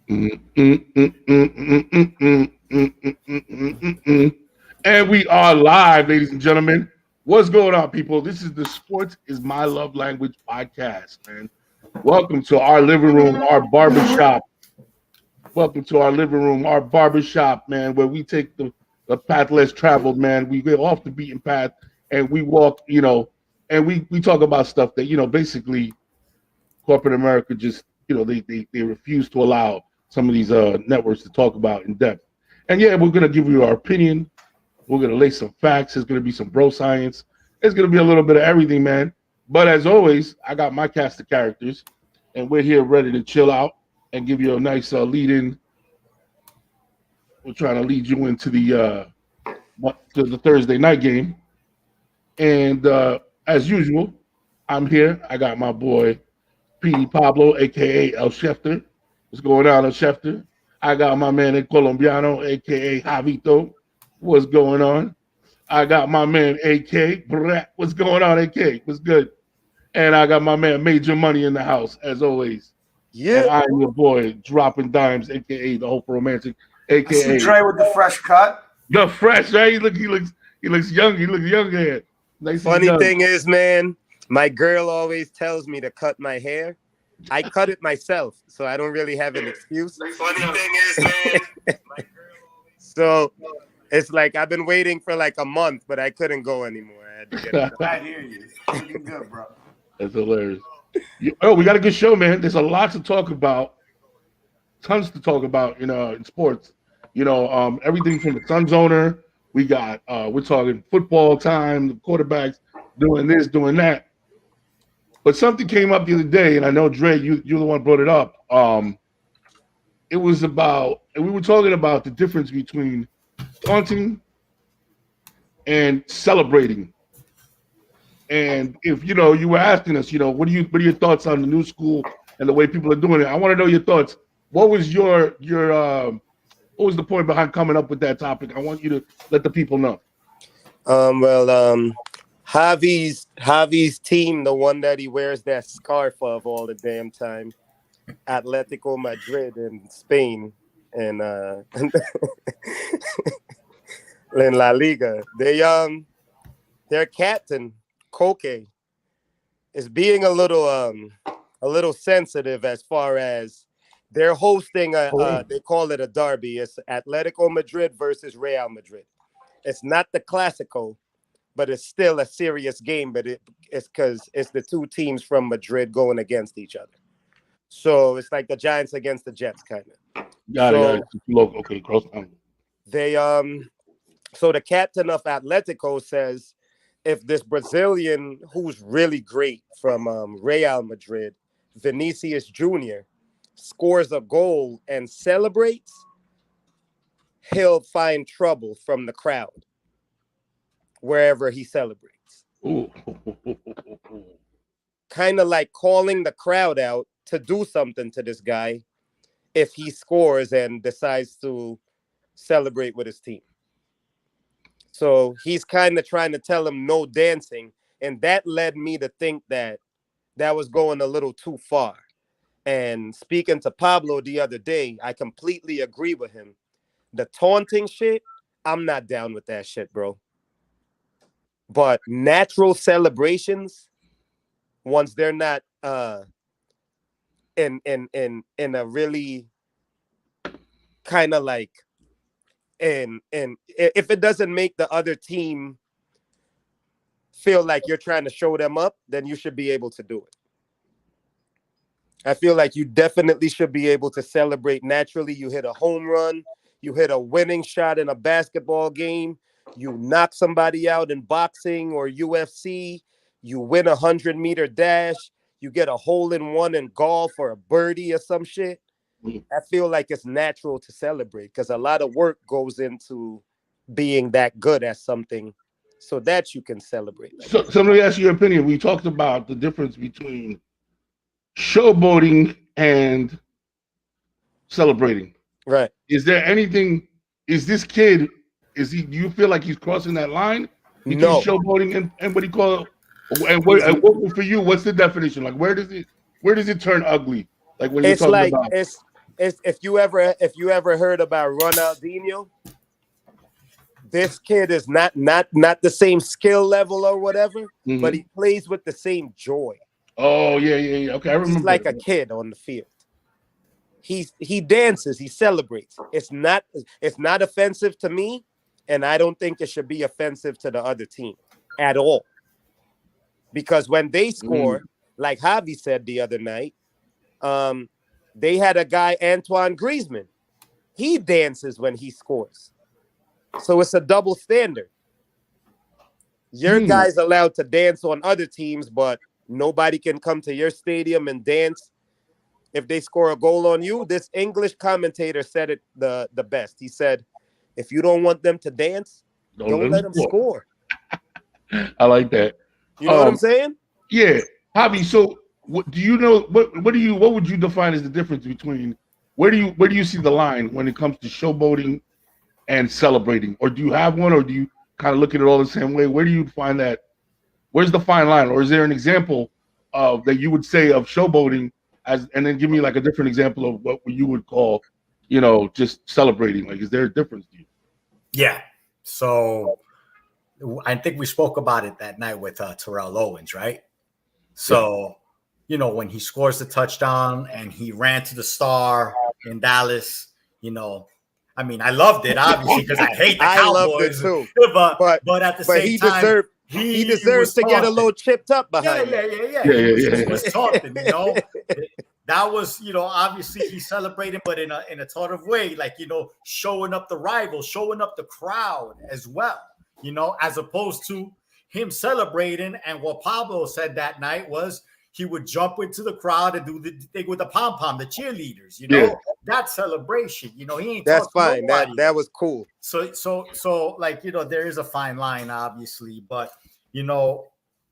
And we are live, ladies and gentlemen. What's going on, people? This is the Sports is My Love Language podcast, man. Welcome to our living room, our barbershop. Welcome to our living room, our barbershop, man, where we take the path less traveled, man. We get off the beaten path and we walk, and we talk about stuff that, basically corporate America just, they refuse to allow some of these networks to talk about in depth. And yeah, we're gonna give you our opinion. We're gonna lay some facts. There's gonna be some bro science. There's gonna be a little bit of everything, man. But as always, I got my cast of characters, and we're here ready to chill out and give you a nice lead in. We're trying to lead you into the Thursday night game. And as usual, I'm here. I got my boy PD Pablo, aka El Schefter. What's going on, El Schefter? I got my man El Colombiano, aka Javito. What's going on? I got my man AK Bret. What's going on, AK? What's good? And I got my man Major Money in the house, as always. Yeah. And I'm your boy, Dropping Dimes, aka the Hope Romantic, aka Trey with the fresh cut. The fresh, right? He looks young. He looks younger. Nice. Funny thing is, man, my girl always tells me to cut my hair. I cut it myself, so I don't really have an excuse. Funny thing is, man, so it's like I've been waiting for like a month, but I couldn't go anymore. I had to get it I hear you. You're good, bro. That's hilarious. We got a good show, man. There's a lot to talk about. Tons to talk about in sports. Everything from the Suns owner. We're talking football time, the quarterbacks doing this, doing that. But something came up the other day, and I know Dre, you're the one who brought it up. It was about, and we were talking about the difference between taunting and celebrating. And if you were asking us, what are your thoughts on the new school and the way people are doing it? I want to know your thoughts. What was your what was the point behind coming up with that topic? I want you to let the people know. Javi's team, the one that he wears that scarf of all the damn time, Atletico Madrid in Spain, and in La Liga, their captain Koke is being a little sensitive as far as they're hosting they call it a derby. It's Atletico Madrid versus Real Madrid. It's not the Clásico, but it's still a serious game. But it's because it's the two teams from Madrid going against each other. So it's like the Giants against the Jets, kind of. Got it. Okay, cross down. They so the captain of Atletico says if this Brazilian who's really great from Real Madrid, Vinicius Jr., scores a goal and celebrates, he'll find trouble from the crowd wherever he celebrates. Kind of like calling the crowd out to do something to this guy if he scores and decides to celebrate with his team. So he's kind of trying to tell him no dancing, and that led me to think that was going a little too far. And speaking to Pablo the other day, I completely agree with him. The taunting shit, I'm not down with that shit, bro. But natural celebrations, once they're not in a really kind of like, and if it doesn't make the other team feel like you're trying to show them up, then you should be able to do it. I feel like you definitely should be able to celebrate naturally. You hit a home run, you hit a winning shot in a basketball game, you knock somebody out in boxing or UFC, you win 100-meter dash, you get a hole-in-one in golf or a birdie or some shit. I feel like it's natural to celebrate because a lot of work goes into being that good at something so that you can celebrate. So let me ask you your opinion. We talked about the difference between showboating and celebrating. Right. Is there anything, do you feel like he's crossing that line between showboating and what he call, and what for you, what's the definition? Like where does it turn ugly? Like when you're talking about if you ever heard about Ronaldinho, this kid is not the same skill level or whatever, but he plays with the same joy. Oh yeah. Okay, I remember. He's like a kid on the field. He dances, he celebrates. It's not offensive to me, and I don't think it should be offensive to the other team at all. Because when they score, like Javi said the other night, they had a guy, Antoine Griezmann. He dances when he scores. So it's a double standard. Your guy's allowed to dance on other teams, but nobody can come to your stadium and dance if they score a goal on you. This English commentator said it the best. He said, if you don't want them to dance, don't let them score. I like that. You know what I'm saying? Yeah. Javi, so what do you know? What would you define as the difference between where do you see the line when it comes to showboating and celebrating? Or do you have one, or do you kind of look at it all the same way? Where do you find that? Where's the fine line? Or is there an example of that you would say of showboating and then give me like a different example of what you would call, just celebrating? Like, is there a difference to you? Yeah. So I think we spoke about it that night with Terrell Owens, right? So, when he scores the touchdown and he ran to the star in Dallas, I mean, I loved it, obviously, because I hate the Cowboys. I loved it too. But at the same time, he deserves to get a little chipped up behind He was taunting, That was, obviously he celebrated, but in a sort of way, like, showing up the rival, showing up the crowd as well, as opposed to him celebrating. And what Pablo said that night was he would jump into the crowd and do the thing with the pom-pom, the cheerleaders, that celebration, he ain't. That's fine. That was cool. So like, there is a fine line, obviously, but,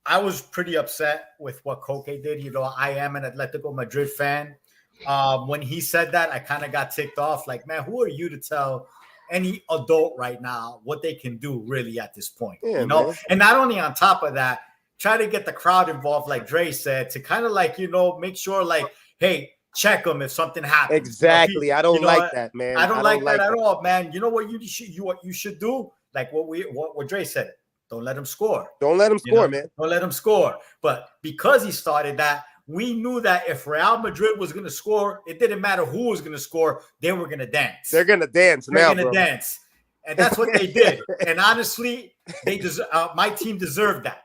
I was pretty upset with what Koke did. I am an Atletico Madrid fan. When he said that, I kind of got ticked off. Like, man, who are you to tell any adult right now what they can do really at this point? Yeah, man. Man. And not only on top of that, try to get the crowd involved, like Dre said, to kind of like, make sure like, hey, check them if something happens. Exactly. I don't like that, man. I don't like that at all, man. You know what you should do? Like what Dre said. Don't let him score. Don't let him score, man. Don't let him score. But because he started that, we knew that if Real Madrid was going to score, it didn't matter who was going to score. They were going to dance. They're going to dance now, They're going to dance. And that's what they did. And honestly, my team deserved that.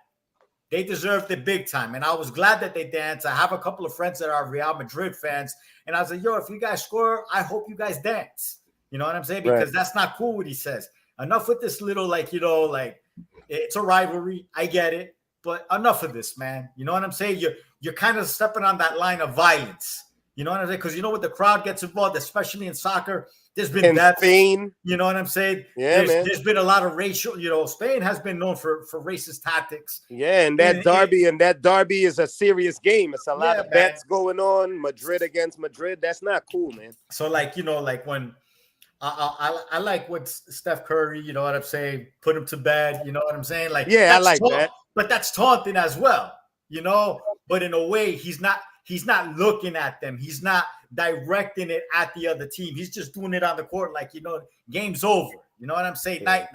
They deserved it big time. And I was glad that they danced. I have a couple of friends that are Real Madrid fans. And I was like, if you guys score, I hope you guys dance. You know what I'm saying? Because that's not cool what he says. Enough with this little, like, it's a rivalry. I get it. But enough of this, man. You know what I'm saying? You're kind of stepping on that line of violence. You know what I'm saying? Because when the crowd gets involved, especially in soccer, there's been deaths. Spain. You know what I'm saying? Yeah, there's been a lot of racial, Spain has been known for racist tactics. Yeah, and that derby is a serious game. It's a lot of bets going on. Madrid against Madrid. That's not cool, man. So like, like when I like what Steph Curry, you know what I'm saying, put him to bed, you know what I'm saying? Like, yeah, I like that. But that's taunting as well, but in a way he's not looking at them. He's not directing it at the other team. He's just doing it on the court. Like, game's over. You know what I'm saying? Night.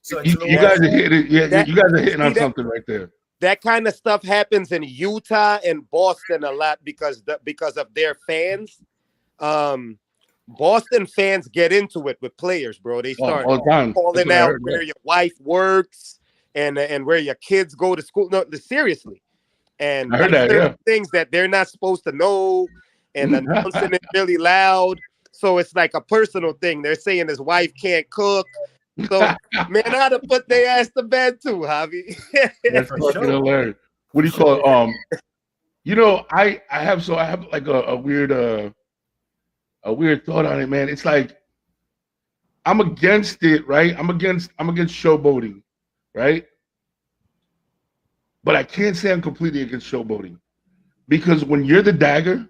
So you guys are hitting. Yeah, you guys are hitting on something right there. That kind of stuff happens in Utah and Boston a lot because of their fans. Boston fans get into it with players, bro. They start calling out where your wife works and where your kids go to school. No, seriously. And I heard that, things that they're not supposed to know and announcing it really loud. So it's like a personal thing. They're saying his wife can't cook. So, man, I'd have put their ass to bed too, Javi. That's fucking hilarious. What do you call it? I have like a weird thought on it, man. It's like I'm against it, right? I'm against showboating, right? But I can't say I'm completely against showboating because when you're the dagger,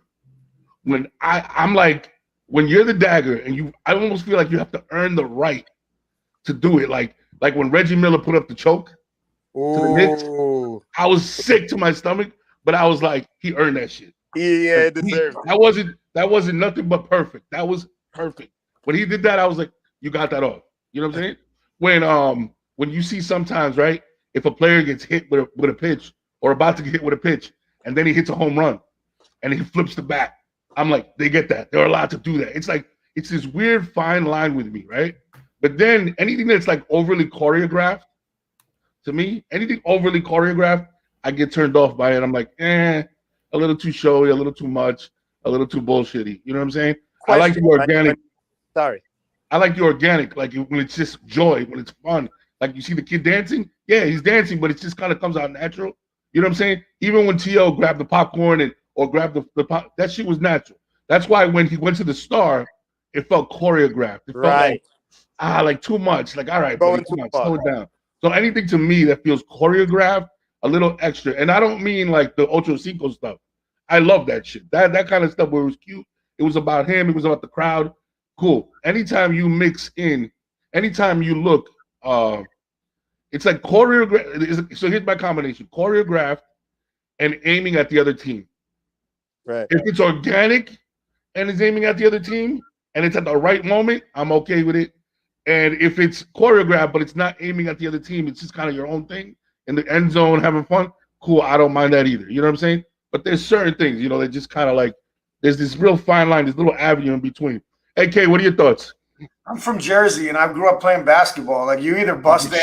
when you're the dagger and I almost feel like you have to earn the right to do it. Like when Reggie Miller put up the choke to the Knicks, I was sick to my stomach, but I was like, he earned that shit. Yeah, Like, deserved. that wasn't nothing but perfect. That was perfect. When he did that, I was like, you got that off. You know what I'm saying? When you see sometimes, right, if a player gets hit with a pitch or about to get hit with a pitch, and then he hits a home run and he flips the bat, I'm like, they get that. They're allowed to do that. It's like it's this weird fine line with me, right? But then anything that's like overly choreographed, to me, anything overly choreographed, I get turned off by it. I'm like, a little too showy, a little too much, a little too bullshitty. You know what I'm saying? I like the Question, Mike, organic. sorry. I like the organic, like when it's just joy, when it's fun. Like you see the kid dancing, yeah, he's dancing, but it just kind of comes out natural. You know what I'm saying? Even when T.O. grabbed the popcorn or grabbed the pop, that shit was natural. That's why when he went to the star, it felt choreographed. It felt Right. like too much. Like, all right, buddy, Going too come on, far. slow it down. So anything to me that feels choreographed, a little extra, and I don't mean like the Ocho Cinco stuff. I love that shit. That kind of stuff where it was cute. It was about him. It was about the crowd. Cool. Anytime you mix in, anytime you look, it's like choreographed. So here's my combination: choreographed and aiming at the other team. Right. If it's organic and it's aiming at the other team and it's at the right moment, I'm okay with it. And if it's choreographed but it's not aiming at the other team, it's just kind of your own thing in the end zone having fun. Cool, I don't mind that either. You know what I'm saying? But there's certain things, that just kind of like there's this real fine line, this little avenue in between. Hey, Kay, what are your thoughts? I'm from Jersey, and I grew up playing basketball. Like you either bust the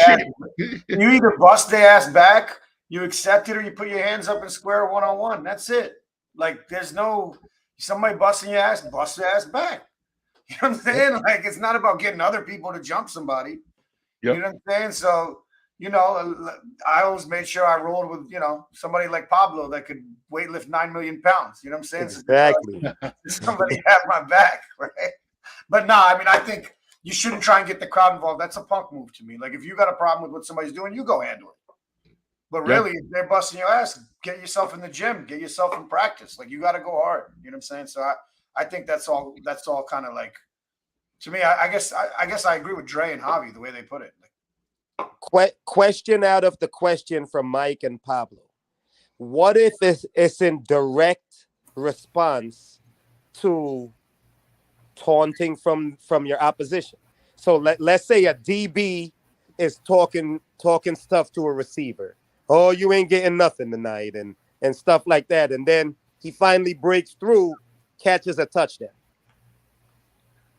ass back, you accept it, or you put your hands up and square 1-on-1. That's it. Like there's no somebody busting your ass, bust your ass back. You know what I'm saying? Like it's not about getting other people to jump somebody. Yep. You know what I'm saying? So I always made sure I rolled with somebody like Pablo that could weightlift 9 million pounds. You know what I'm saying? Exactly. So, somebody had my back, right? But no, I mean, I think you shouldn't try and get the crowd involved. That's a punk move to me. Like if you got a problem with what somebody's doing, you go handle it. But really, if they're busting your ass, get yourself in the gym, get yourself in practice. Like you got to go hard. You know what I'm saying? So I think that's all kind of like, to me, I guess I agree with Dre and Javi the way they put it. Question out of the question from Mike and Pablo. What if it's in direct response to taunting from your opposition? So let's say a DB is talking stuff to a receiver. Oh, you ain't getting nothing tonight and stuff like that. And then he finally breaks through, catches a touchdown.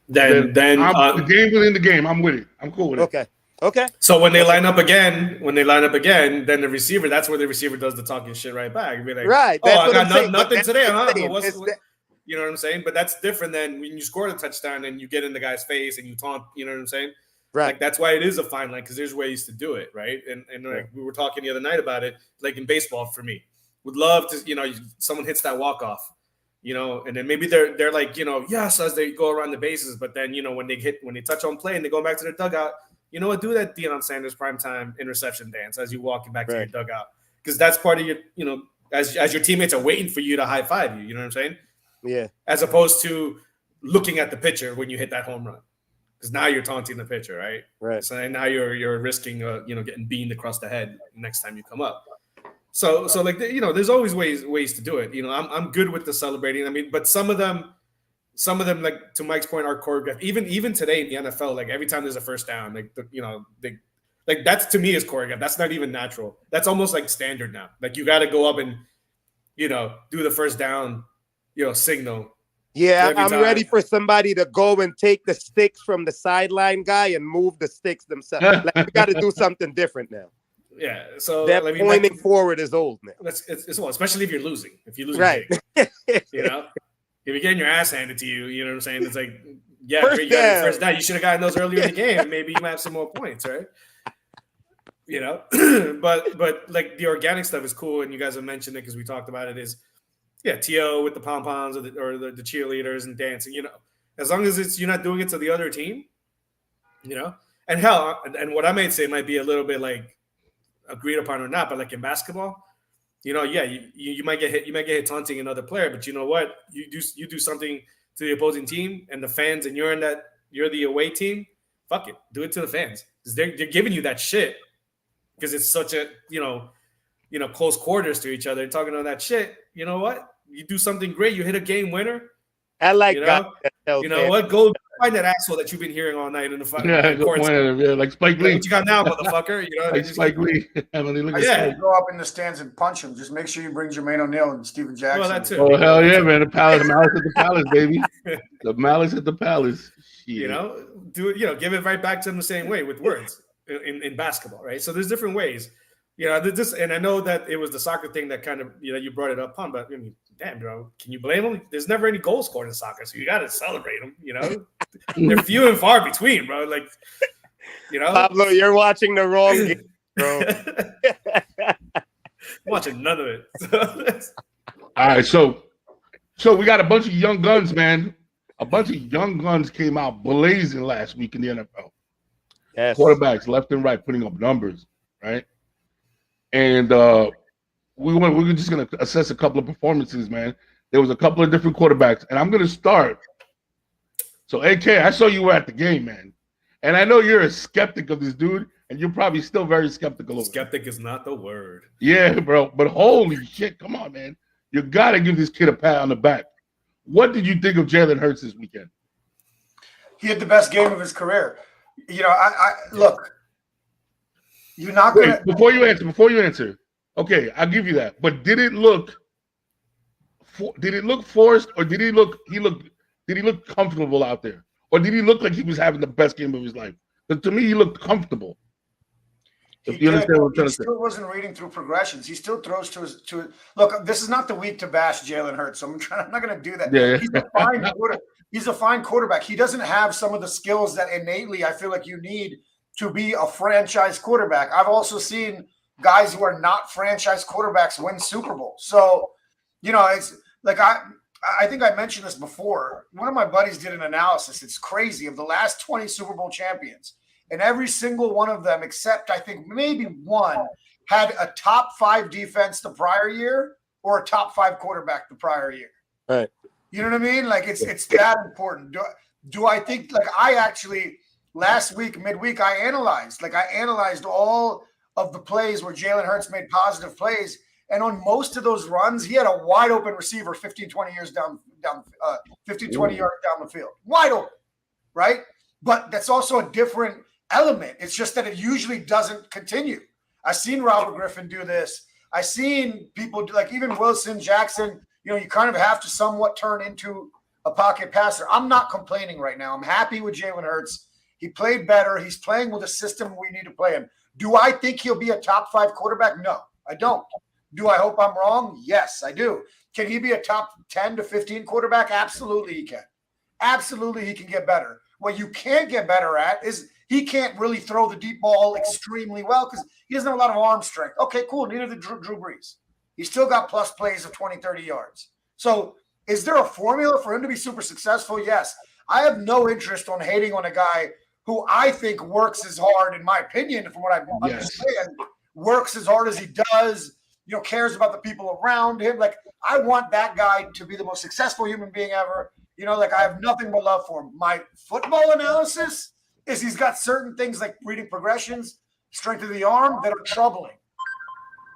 Then the game within the game. I'm with it. I'm cool with it. Okay. So when they line up again, then the receiver, that's where the receiver does the talking shit right back. Be like, right. Oh, I got nothing today, huh? You know what I'm saying? But that's different than when you score the touchdown and you get in the guy's face and you taunt. You know what I'm saying? Right. Like that's why it is a fine line, because there's ways to do it, right? And like we were talking the other night about it, like in baseball for me. Would love to, someone hits that walk-off, and then maybe they're like, yes, as they go around the bases, but then, when they touch home play and they go back to their dugout, you know what, do that Deion Sanders primetime interception dance as you walking back to your dugout. Because that's part of your, as your teammates are waiting for you to high five you, you know what I'm saying? Yeah. As opposed to looking at the pitcher when you hit that home run. Because now you're taunting the pitcher, right? Right. So now you're risking, getting beamed across the head next time you come up. So like, there's always ways to do it. I'm good with the celebrating. I mean, but some of them, like to Mike's point, are choreographed. Even today in the NFL, like every time there's a first down, like that's to me is choreographed. That's not even natural. That's almost like standard now. Like you got to go up and, do the first down, signal. Yeah, I'm ready for somebody to go and take the sticks from the sideline guy and move the sticks themselves. Like we got to do something different now. Yeah, so that pointing forward is old now. It's well, especially if you're losing. If you lose, right? Big, if you're getting your ass handed to you, you know what I'm saying? It's like, yeah, you got your first down. You should have gotten those earlier in the game. Maybe you might have some more points, right? But like the organic stuff is cool, and you guys have mentioned it because we talked about it. Is T.O. with the pom poms or the cheerleaders and dancing. As long as you're not doing it to the other team, and hell, and what I might say might be a little bit like agreed upon or not, but like in basketball, you might get hit. You might get hit taunting another player, but you know what? You do something to the opposing team and the fans, and you're the away team. Fuck it, do it to the fans because they're giving you that shit because it's such a close quarters to each other and talking on that shit. You know what? You do something great. You hit a game winner. I like You guys know, that tell you know fans. what? Go find that asshole that you've been hearing all night in the fight. Yeah, go point at him. Yeah, like Spike Lee. What you got now, motherfucker? You know, Like Spike Lee. Emily, look I at say Yeah. Spike. go up in the stands and punch him. Just make sure you bring Jermaine O'Neal and Steven Jackson. Well, that too. Oh hell yeah, man! The Palace, the Malice at the Palace, baby. The Malice at the Palace. Shit. You know, do it. You know, give it right back to them the same way with words in basketball, right? So there's different ways. You know, this, and I know that it was the soccer thing that kind of, you know, you brought it up on, but I mean, damn, bro, can you blame them? There's never any goals scored in soccer, so you got to celebrate them. You know, they're few and far between, bro. Like, you know, Pablo, you're watching the wrong game, bro. watching none of it. All right, so we got a bunch of young guns, man. A bunch of young guns came out blazing last week in the NFL. Yes. Quarterbacks left and right putting up numbers, right? And we're just gonna assess a couple of performances, man. There was a couple of different quarterbacks, and I'm gonna start. So, AK, I saw you were at the game, man, and I know you're a skeptic of this dude, and you're probably still very skeptical of him. Skeptic is not the word. Yeah, bro. But holy shit, come on, man. You gotta give this kid a pat on the back. What did you think of Jalen Hurts this weekend? He had the best game of his career. You know, I look. You're not gonna. Wait, before you answer. Okay, I'll give you that. But did it look forced, or did he look comfortable out there, or did he look like he was having the best game of his life? But to me, he looked comfortable. If you understand what I'm trying to say. He still wasn't reading through progressions. He still throws to his. Look, this is not the week to bash Jalen Hurts, so I'm not going to do that. Yeah. He's a fine quarterback. He doesn't have some of the skills that innately I feel like you need to be a franchise quarterback. I've also seen guys who are not franchise quarterbacks win Super Bowl. So, you know, it's like I think I mentioned this before. One of my buddies did an analysis. It's crazy of the last 20 Super Bowl champions. And every single one of them, except I think maybe one, had a top 5 defense the prior year or a top 5 quarterback the prior year. Right. You know what I mean? Like it's that important. Do I think, like, I actually last week, midweek, I analyzed all of the plays where Jalen Hurts made positive plays. And on most of those runs, he had a wide open receiver 15, 20 yards down 15, 20 yards down the field. Wide open, right? But that's also a different element. It's just that it usually doesn't continue. I've seen Robert Griffin do this. I've seen people do, like even Wilson, Jackson, you know, you kind of have to somewhat turn into a pocket passer. I'm not complaining right now. I'm happy with Jalen Hurts. He played better. He's playing with a system we need to play in. Do I think he'll be a top 5 quarterback? No, I don't. Do I hope I'm wrong? Yes, I do. Can he be a top 10 to 15 quarterback? Absolutely he can. Absolutely he can get better. What you can't get better at is he can't really throw the deep ball extremely well because he doesn't have a lot of arm strength. Okay, cool. Neither did Drew Brees. He's still got plus plays of 20, 30 yards. So is there a formula for him to be super successful? Yes. I have no interest on hating on a guy who I think works as hard, in my opinion, from what I understand, works as hard as he does, you know, cares about the people around him. Like, I want that guy to be the most successful human being ever. You know, like, I have nothing but love for him. My football analysis is he's got certain things like reading progressions, strength of the arm that are troubling.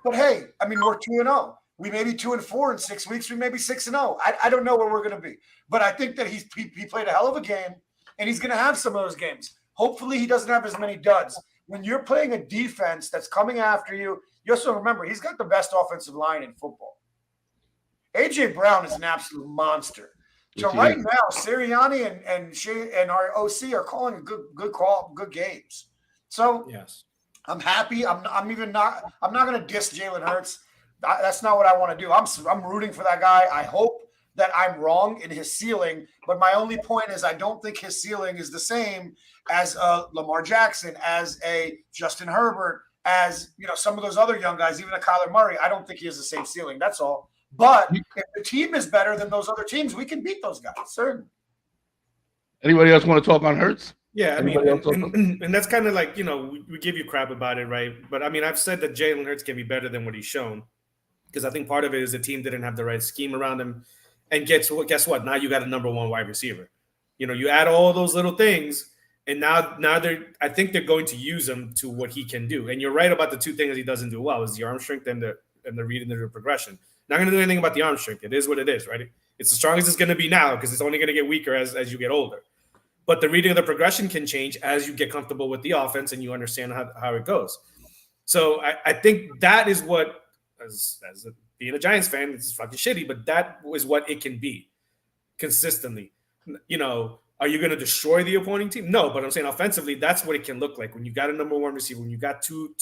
But hey, I mean, we're 2-0. We may be 2-4 in 6 weeks. We may be 6-0. I don't know where we're going to be. But I think that he played a hell of a game, and he's going to have some of those games. Hopefully he doesn't have as many duds. When you're playing a defense that's coming after you, you also remember he's got the best offensive line in football. A.J. Brown is an absolute monster. So right now, Sirianni and our OC are calling good games. So Yes. I'm happy. I'm not going to diss Jalen Hurts. That's not what I want to do. I'm rooting for that guy. I hope that I'm wrong in his ceiling, but my only point is I don't think his ceiling is the same as Lamar Jackson, as a Justin Herbert, as, you know, some of those other young guys, even a Kyler Murray. I don't think he has the same ceiling. That's all. But if the team is better than those other teams, we can beat those guys. Certainly. Anybody else want to talk on Hurts? Yeah, I mean, Anybody and that's kind of like, you know, we give you crap about it, right? But I mean, I've said that Jalen Hurts can be better than what he's shown, because I think part of it is the team didn't have the right scheme around him. And guess what? Now you got a number 1 wide receiver. You know, you add all those little things, and now I think they're going to use him to what he can do. And you're right about the 2 things he doesn't do well is the arm strength and the reading the progression. Not going to do anything about the arm strength. It is what it is, right? It's the strongest it's going to be now because it's only going to get weaker as you get older. But the reading of the progression can change as you get comfortable with the offense and you understand how it goes. So I think that is what, as being a Giants fan, it's fucking shitty, but that is what it can be consistently. You know, are you going to destroy the opposing team? No, but I'm saying offensively, that's what it can look like when you got a number one receiver, when you got two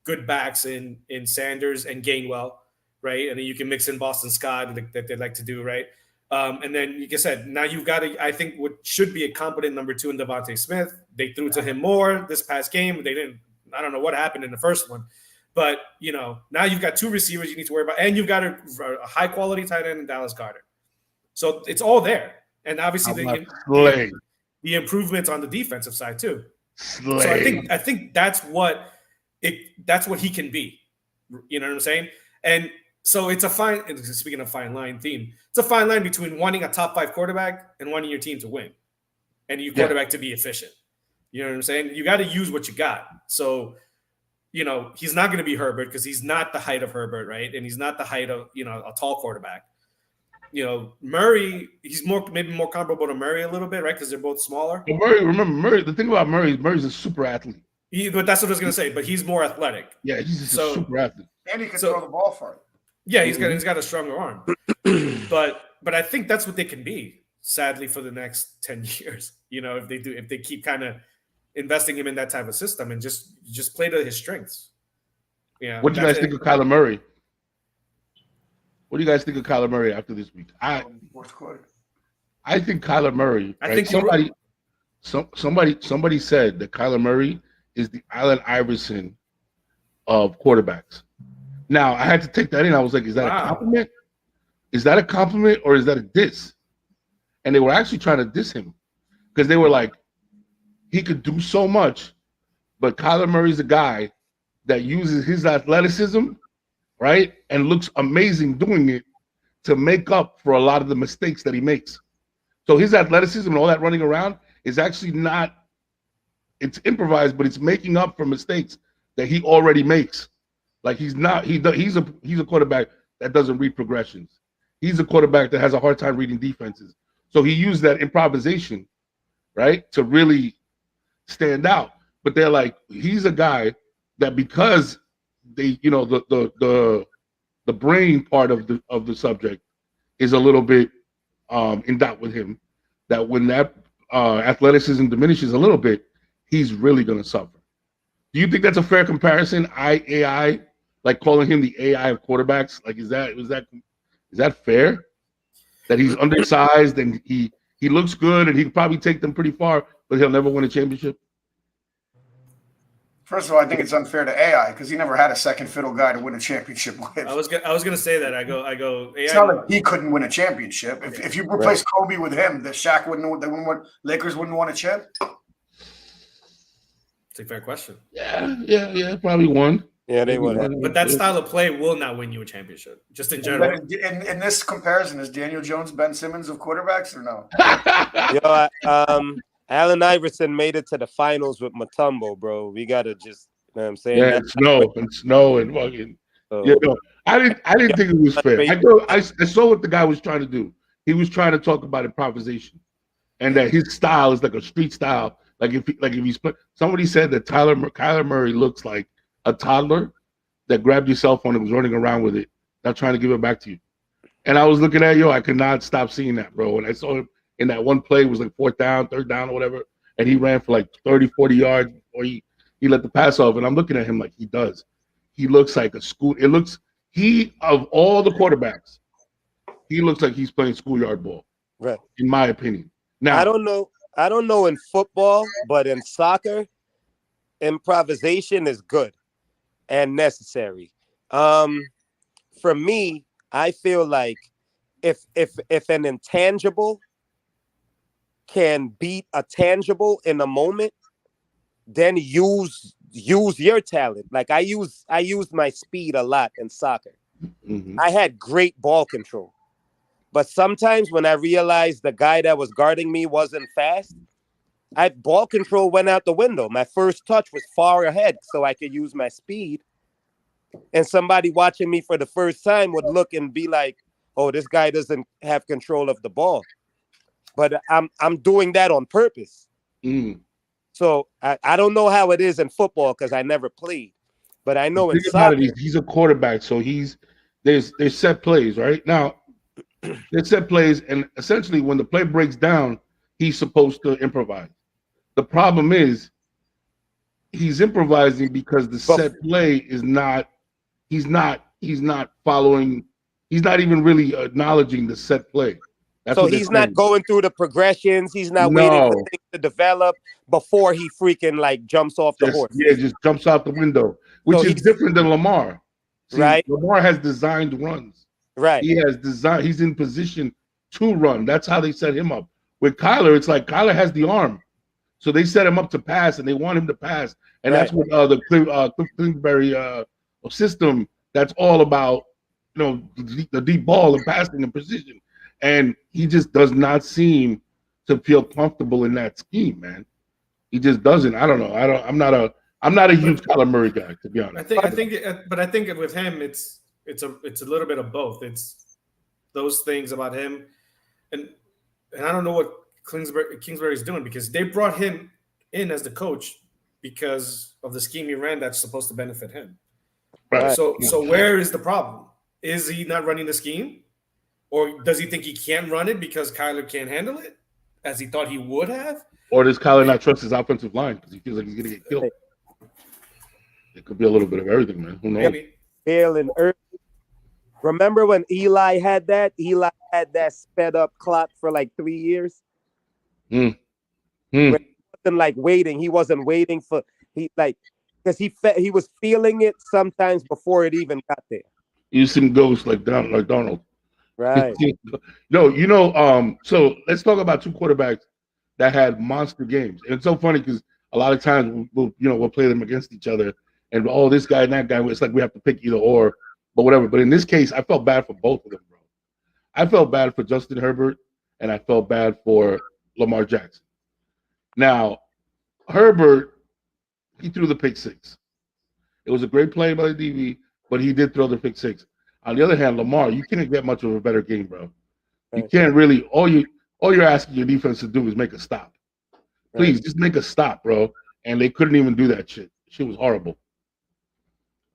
good backs in Sanders and Gainwell, right? And then you can mix in Boston Scott that they like to do, right? And then, like I said, now you've got, I think, what should be a competent number 2 in Devontae Smith. They threw to him more this past game. They didn't. I don't know what happened in the first one. But, you know, now you've got 2 receivers you need to worry about. And you've got a high-quality tight end in Dallas Goedert. So it's all there. And obviously the improvements on the defensive side too. So I think that's what he can be. You know what I'm saying? And so it's a fine, speaking of fine line theme, it's a fine line between wanting a top 5 quarterback and wanting your team to win and your quarterback to be efficient. You know what I'm saying? You got to use what you got. So, you know, he's not going to be Herbert because he's not the height of Herbert, right? And he's not the height of, you know, a tall quarterback. You know, Murray, he's maybe more comparable to Murray a little bit, right? Because they're both smaller. But Murray, the thing about Murray's a super athlete. But that's what I was going to say, but he's more athletic. Yeah, he's just a super athlete. And he can throw the ball far. Yeah, he's got a stronger arm. but I think that's what they can be, sadly, for the next 10 years. You know, if they keep kind of investing him in that type of system and just play to his strengths. Yeah. What do you guys think of Kyler Murray? What do you guys think of Kyler Murray after this week? Fourth quarter. I think Kyler Murray. I right? think somebody said that Kyler Murray is the Allen Iverson of quarterbacks. Now I had to take that in. I was like, is that a compliment? Is that a compliment or is that a diss? And they were actually trying to diss him because they were like, he could do so much, but Kyler Murray's a guy that uses his athleticism, right, and looks amazing doing it to make up for a lot of the mistakes that he makes. So his athleticism and all that running around is actually not, it's improvised, but it's making up for mistakes that he already makes. Like he's a quarterback that doesn't read progressions. He's a quarterback that has a hard time reading defenses. So he used that improvisation, right, to really stand out. But they're like, he's a guy that because they, you know, the brain part of the subject is a little bit in doubt with him, that when that athleticism diminishes a little bit, he's really going to suffer. Do you think that's a fair comparison? AI, like calling him the AI of quarterbacks, like is that fair? That he's undersized and he looks good and he could probably take them pretty far, but he'll never win a championship? First of all, I think it's unfair to AI because he never had a second fiddle guy to win a championship with. I was gonna say that. I go. AI, it's not like he couldn't win a championship. If you replace Kobe with him, the Shaq wouldn't. Lakers wouldn't want a chip. It's a fair question. Yeah, probably won. Yeah, they would. But that style of play will not win you a championship, just in general. In this comparison, is Daniel Jones Ben Simmons of quarterbacks or no? Allen Iverson made it to the finals with Mutombo, bro. We gotta just, you know what I'm saying? Yeah, snow and fucking. Yeah, no, I didn't think it was fair. I saw what the guy was trying to do. He was trying to talk about improvisation, and that his style is like a street style. Like if he's somebody said that Kyler Murray looks like a toddler that grabbed your cell phone and was running around with it, not trying to give it back to you. And I was looking at I could not stop seeing that, bro. And I saw him in that one play, it was like 4th down, 3rd down, or whatever, and he ran for like 30, 40 yards before he let the pass off. And I'm looking at him like he does. He looks like a school. Of all the quarterbacks, he looks like he's playing schoolyard ball, right? In my opinion. Now I don't know in football, but in soccer, improvisation is good and necessary. For me, I feel like if an intangible can beat a tangible in a moment, then use your talent. Like I used my speed a lot in soccer. Mm-hmm. I had great ball control. But sometimes when I realized the guy that was guarding me wasn't fast, ball control went out the window. My first touch was far ahead, so I could use my speed and somebody watching me for the first time would look and be like, "Oh, this guy doesn't have control of the ball." But I'm doing that on purpose. Mm. So I don't know how it is in football because I never played, but I know The in thing about soccer. it is he's a quarterback, so there's set plays, right? Now, there's set plays, and essentially when the play breaks down, he's supposed to improvise. The problem is he's improvising because the But set play is not he's not following, he's not even really acknowledging the set play. That's so what they're he's not saying. going through the progressions. He's not waiting for No, things to develop before he freaking like jumps off the horse. just jumps out the window, which So is he's different than Lamar. See, right, Lamar has designed runs. right, He's in position to run. That's how they set him up. With Kyler, it's like Kyler has the arm. So they set him up to pass, and they want him to pass, and right. that's what the Cliff Kingsbury system. That's all about, the deep ball and passing and precision. And he just does not seem to feel comfortable in that scheme, man. He just doesn't. I don't know. I'm not a huge Kyler Murray guy, to be honest. I think with him, it's a little bit of both. It's those things about him, and I don't know what Kingsbury is doing, because they brought him in as the coach because of the scheme he ran that's supposed to benefit him. Right. So where is the problem? Is he not running the scheme? Or does he think he can't run it because Kyler can't handle it as he thought he would have? Or does Kyler not trust his offensive line because he feels like he's going to get killed? It could be a little bit of everything, man. Who knows? Maybe. Failing early. Remember when Eli had that? Eli had that sped up clock for like 3 years. Mm. He wasn't like waiting. He wasn't waiting for because he was feeling it sometimes before it even got there. You see him ghost like Donald. Right. No, so let's talk about two quarterbacks that had monster games. And it's so funny because a lot of times we'll play them against each other, and this guy and that guy, it's like we have to pick either or, but whatever. But in this case, I felt bad for both of them, bro. I felt bad for Justin Herbert, and I felt bad for Lamar Jackson. Now, Herbert, he threw the pick six. It was a great play by the DB, but he did throw the pick six. On the other hand, Lamar, you can't get much of a better game, bro. You can't really. All you're asking your defense to do is make a stop. Please, just make a stop, bro. And they couldn't even do that shit. Shit was horrible.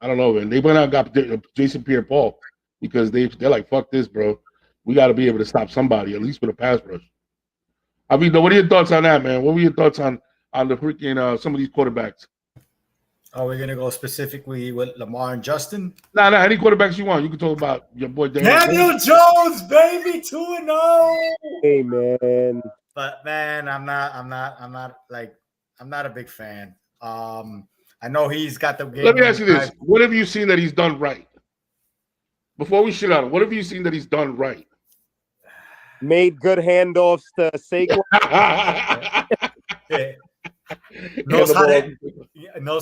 I don't know, man. They went out and got Jason Pierre-Paul because they're like, fuck this, bro. We got to be able to stop somebody, at least with a pass rush. I mean, what are your thoughts on that, man? What were your thoughts on the freaking some of these quarterbacks? Are we gonna go specifically with Lamar and Justin? Nah, any quarterbacks you want. You can talk about your boy Daniel Jones, baby, 2-0. Hey man. But man, I'm not a big fan. I know he's got the game. Let me ask you this: what have you seen that he's done right? Before we shit on him, what have you seen that he's done right? Made good handoffs to Saquon. Yeah. Knows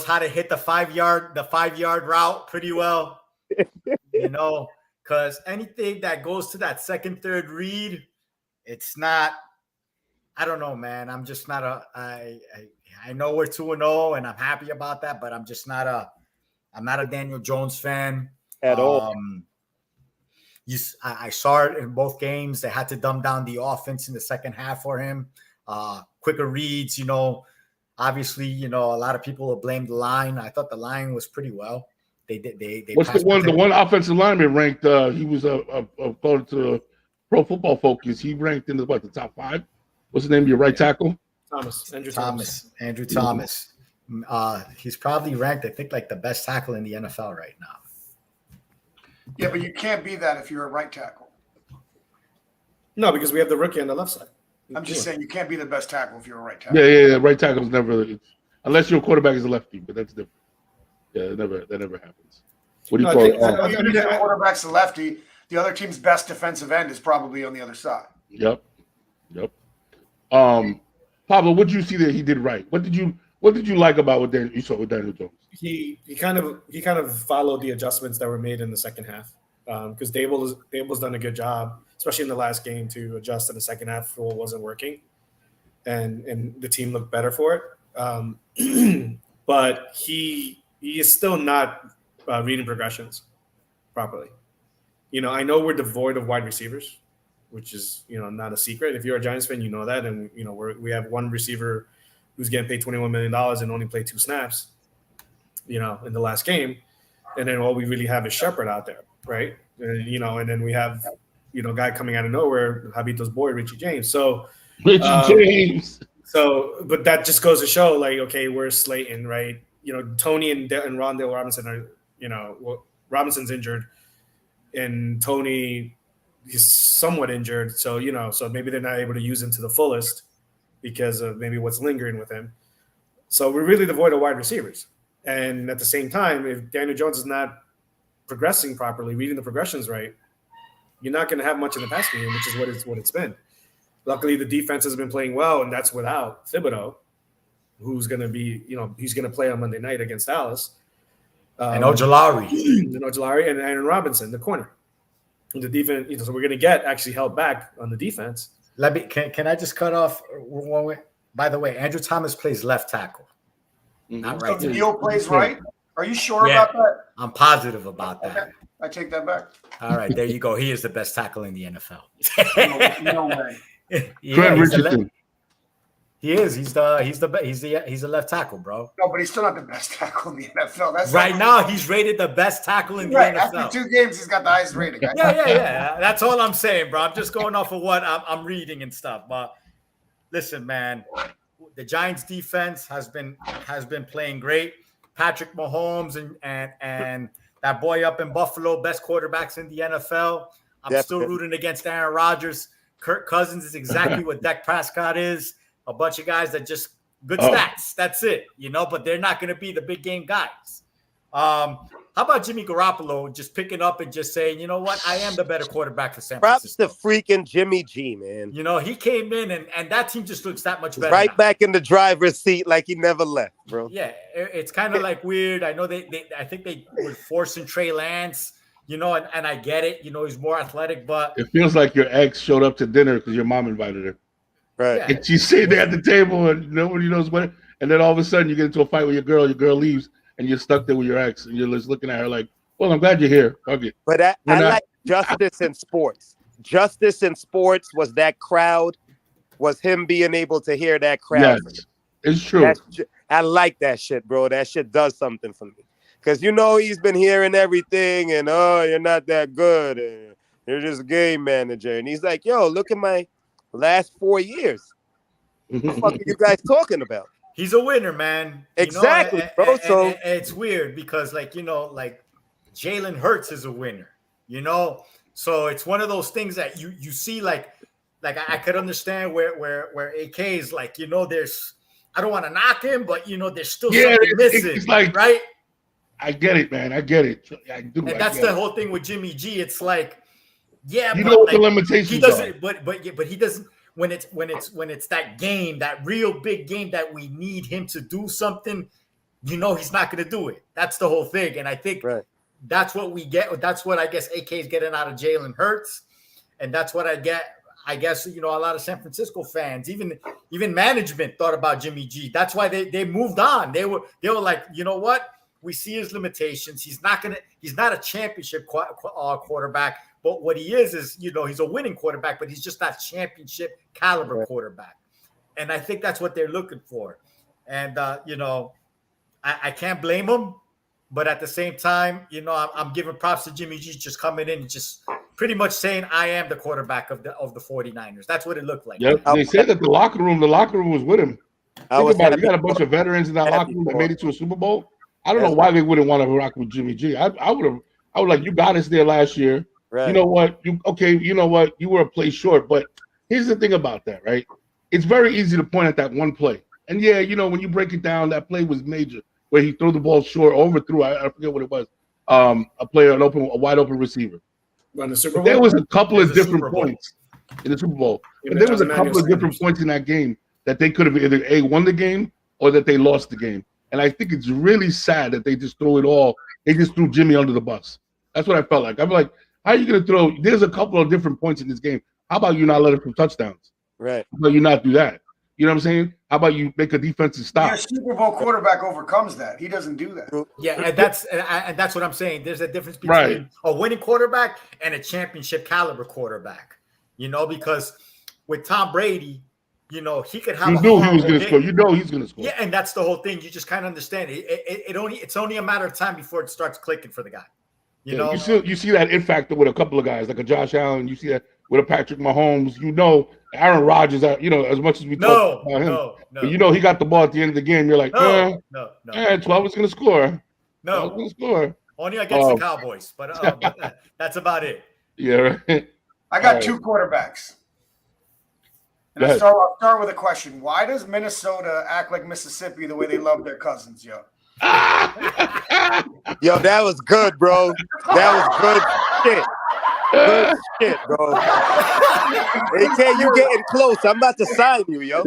how to hit the 5-yard route pretty well. Because anything that goes to that second, third read, it's not. I don't know, man. I'm just not I know we're 2-0, and I'm happy about that, but I'm not a Daniel Jones fan At all. I saw it in both games. They had to dumb down the offense in the second half for him. Quicker reads, Obviously, a lot of people will blame the line. I thought the line was pretty well. They What's the one offensive lineman ranked? He was according to Pro Football Focus. He ranked in the top 5. What's the name of your right tackle? Andrew Thomas. He's probably ranked, I think, like the best tackle in the NFL right now. Yeah, but you can't be that if you're a right tackle. No, because we have the rookie on the left side. I'm just saying you can't be the best tackle if you're a right tackle. Yeah. Right tackle's never, unless your quarterback is a lefty, but that's different. Yeah, that never happens. What do you call it? Even if your quarterback's a lefty, the other team's best defensive end is probably on the other side. Yep. Pablo, what did you see that he did right? What did you like about what you saw with Daniel Jones? He kind of followed the adjustments that were made in the second half, because Dable's done a good job, especially in the last game, to adjust in the second half for what wasn't working, and the team looked better for it. But he is still not reading progressions properly. I know we're devoid of wide receivers, which is not a secret. If you're a Giants fan, you know that, and we have one receiver who's getting paid $21 million and only played 2 snaps, in the last game, and then all we really have is Shepard out there, right? And then we have a guy coming out of nowhere, Habito's boy, Richie James. So Richie James. So, but that just goes to show, like, okay, where's Slayton, right? Tony and Rondale Robinson are, Robinson's injured, and Tony is somewhat injured. So, so maybe they're not able to use him to the fullest because of maybe what's lingering with him. So we're really devoid of wide receivers. And at the same time, if Daniel Jones is not progressing properly, reading the progressions right, you're not going to have much in the passing game, which is what it's been. Luckily, the defense has been playing well, and that's without Thibodeau, who's going to be, he's going to play on Monday night against Dallas. And Ojolari. And Aaron Robinson, the corner. And the defense, so we're going to get actually held back on the defense. Can I just cut off one way? By the way, Andrew Thomas plays left tackle. Not right. So Neil plays right? Are you sure about that? I'm positive about that. Okay. I take that back. All right, there you go. He is the best tackle in the NFL. No way. Trent Richardson. He is. He's a left tackle, bro. No, but he's still not the best tackle in the NFL. That's right now. He's rated the best tackle in the NFL. After 2 games, he's got the highest rating. Yeah. That's all I'm saying, bro. I'm just going off of what I'm reading and stuff. But listen, man, the Giants' defense has been playing great. Patrick Mahomes and that boy up in Buffalo, best quarterbacks in the NFL. I'm still rooting against Aaron Rodgers. Kirk Cousins is exactly what Dak Prescott is. A bunch of guys that just good stats. That's it, but they're not going to be the big game guys. How about Jimmy Garoppolo just picking up and just saying, you know what? I am the better quarterback for San Francisco. Props to freaking Jimmy G, man. He came in and that team just looks that much better. Right now. Back in the driver's seat like he never left, bro. Yeah, it's kind of like weird. I know I think they were forcing Trey Lance, and I get it. He's more athletic, but it feels like your ex showed up to dinner because your mom invited her. Right. Yeah. And she's sitting there at the table and nobody knows what. And then all of a sudden you get into a fight with your girl leaves and you're stuck there with your ex and you're just looking at her like, well, I'm glad you're here. Fuck it. But I like justice in sports. Justice in sports was that crowd, was him being able to hear that crowd. Yes, it's true. I like that shit, bro. That shit does something for me. Because he's been hearing everything and, you're not that good. And you're just a game manager. And he's like, yo, look at my last 4 years. What the fuck are you guys talking about? He's a winner, man. Exactly, bro. So it's weird because, like Jalen Hurts is a winner. So it's one of those things that you see, like I could understand where AK is like, there's, I don't want to knock him, but there's still something missing, it's like, right? I get it, man. I get it. I do. And that's the whole thing with Jimmy G. It's like, yeah, you know what the limitations he doesn't, are. but he doesn't. When it's that game, that real big game that we need him to do something, he's not going to do it. That's the whole thing. And I think that's what we get. That's what I guess AK is getting out of Jalen Hurts. And that's what I get. I guess, a lot of San Francisco fans, even management thought about Jimmy G. That's why they moved on. They were like, you know what? We see his limitations. He's not a championship quarterback. But what he is, he's a winning quarterback, but he's just not championship caliber quarterback. And I think that's what they're looking for. And, I can't blame him. But at the same time, I'm giving props to Jimmy G just coming in and just pretty much saying, I am the quarterback of the 49ers. That's what it looked like. Yep. They said that the locker room was with him. Think about it. You got a bunch of veterans in that locker room that made it to a Super Bowl. I don't know why they wouldn't want to rock with Jimmy G. I would like, you got us there last year. Right. You know what? You were a play short, but here's the thing about that, right? It's very easy to point at that one play. And yeah, when you break it down, that play was major, where he threw the ball short, overthrew. I forget what it was. A wide open receiver. On the Super Bowl? There was a couple of different points in the Super Bowl. But there was a couple of different points in that game that they could have either won the game or that they lost the game. And I think it's really sad that they just threw it all. They just threw Jimmy under the bus. That's what I felt like. I'm like, how are you going to throw? There's a couple of different points in this game. How about you not let him throw touchdowns? Right. How about you not do that? You know what I'm saying? How about you make a defensive stop? Your Super Bowl quarterback overcomes that. He doesn't do that. Yeah, and that's what I'm saying. There's a difference between Right. a winning quarterback and a championship caliber quarterback. You know, because with Tom Brady, you know, he could have. You knew he was going to score. You know he's going to score. Yeah, and that's the whole thing. You just kind of understand it. It's only a matter of time before it starts clicking for the guy. You know, you see that it factor with a couple of guys like a Josh Allen. You see that with a Patrick Mahomes. You know, Aaron Rodgers. You know, as much as we talk about him, but you know he got the ball at the end of the game. You're like, no. 12 is going to score. No, going to score. Only against the Cowboys, but that's about it. Yeah, right. I got two quarterbacks. And I'll start with a question. Why does Minnesota act like Mississippi the way they love their cousins, yo? Yo, that was good, bro. That was good shit. Good shit, bro. AK, you getting close. I'm about to sign you, yo.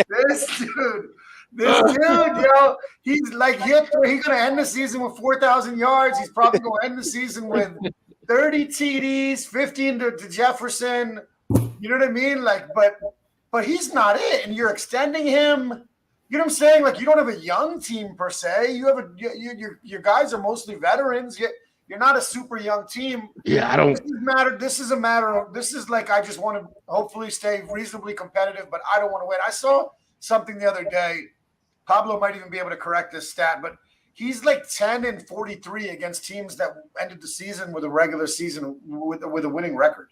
This dude, yo, he's like, he's gonna end the season with 4,000 yards. He's probably gonna end the season with 30 TDs, 15 to Jefferson. You know what I mean? Like, but he's not it, and you're extending him. You know what I'm saying? Like, you don't have a young team per se. You have your guys are mostly veterans. You're not a super young team. Yeah, I don't. This is like, I just want to hopefully stay reasonably competitive, but I don't want to win. I saw something the other day. Pablo might even be able to correct this stat, but he's like 10-43 against teams that ended the season with a regular season with a winning record.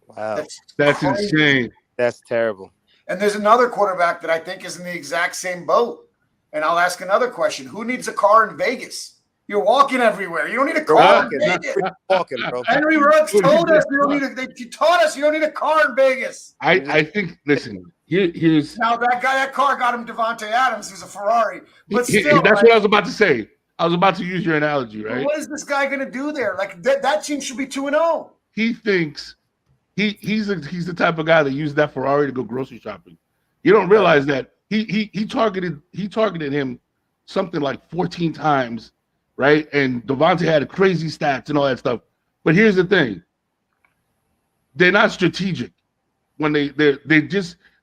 Wow, that's insane. That's terrible. And there's another quarterback that I think is in the exact same boat. And I'll ask another question: who needs a car in Vegas? You're walking everywhere. You don't need a car in Vegas. Walking, bro. Henry Ruggs told us you don't need he taught us you don't need a car in Vegas. I think. Listen, here's now that car got him Devontae Adams, who's a Ferrari. But still, that's what I was about to say. I was about to use your analogy, right? What is this guy going to do there? Like that team should be 2-0. He thinks he's the type of guy that used that Ferrari to go grocery shopping. You don't realize that he targeted him something like 14 times, right? And Devontae had crazy stats and all that stuff. But here's the thing: they're not strategic when they're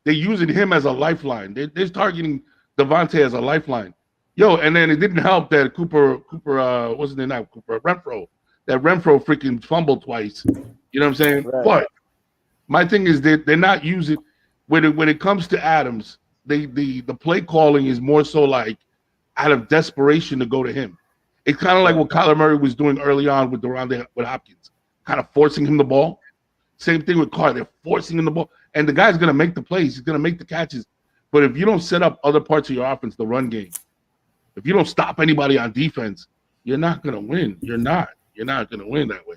using him as a lifeline. They're targeting Devontae as a lifeline. Yo, and then it didn't help that Cooper wasn't it not Cooper Renfro? That Renfro freaking fumbled twice. You know what I'm saying? Right. But my thing is that they're not using when it comes to Adams, the play calling is more so like out of desperation to go to him. It's kind of like what Kyler Murray was doing early on with Hopkins, kind of forcing him the ball. Same thing with Carr. They're forcing him the ball. And the guy's going to make the plays. He's going to make the catches. But if you don't set up other parts of your offense, the run game, if you don't stop anybody on defense, you're not going to win. You're not going to win that way.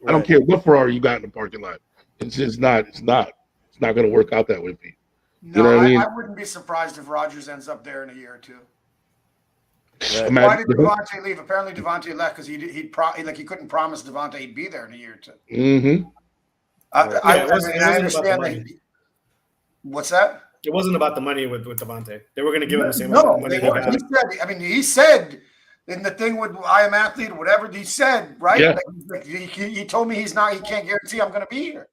Right. I don't care what Ferrari you got in the parking lot. It's just not. It's not going to work out that way for you. No, you know what I mean? I wouldn't be surprised if Rodgers ends up there in a year or two. Right. Why did Devontae leave? Apparently, Devontae left because he couldn't promise Devontae he'd be there in a year or two. Mm-hmm. I understand that. What's that? It wasn't about the money with Devontae. They were going to give him the same amount of money. He said in the thing with I am athlete or whatever he said, right? Yeah. Like, he told me he can't guarantee I'm going to be here.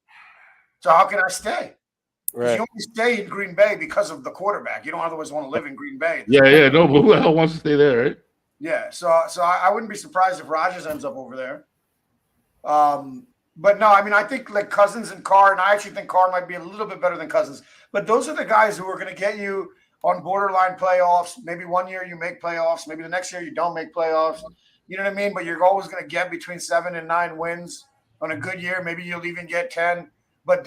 So how can I stay? Right. You only stay in Green Bay because of the quarterback. You don't otherwise want to live in Green Bay. No, but who the hell wants to stay there, right? Yeah, so I wouldn't be surprised if Rodgers ends up over there. But no, I mean, I think like Cousins and Carr, and I actually think Carr might be a little bit better than Cousins. But those are the guys who are going to get you on borderline playoffs. Maybe one year you make playoffs. Maybe the next year you don't make playoffs. You know what I mean? But you're always going to get between 7 and 9 wins on a good year. Maybe you'll even get 10. But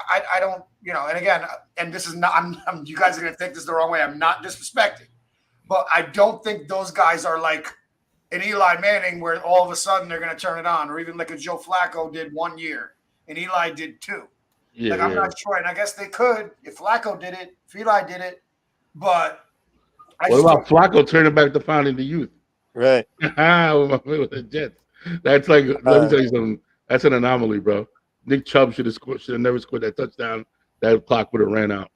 I don't, and again, and this is not, you guys are going to take this the wrong way. I'm not disrespecting. But I don't think those guys are like an Eli Manning where all of a sudden they're going to turn it on, or even like a Joe Flacco did 1 year and Eli did 2. Yeah, I'm not sure. And I guess they could if Flacco did it, if Eli did it. But what about Flacco turning back to finding the youth? Right. With the Jets. That's like, let me tell you something. That's an anomaly, bro. Nick Chubb should have never scored that touchdown. That clock would have ran out.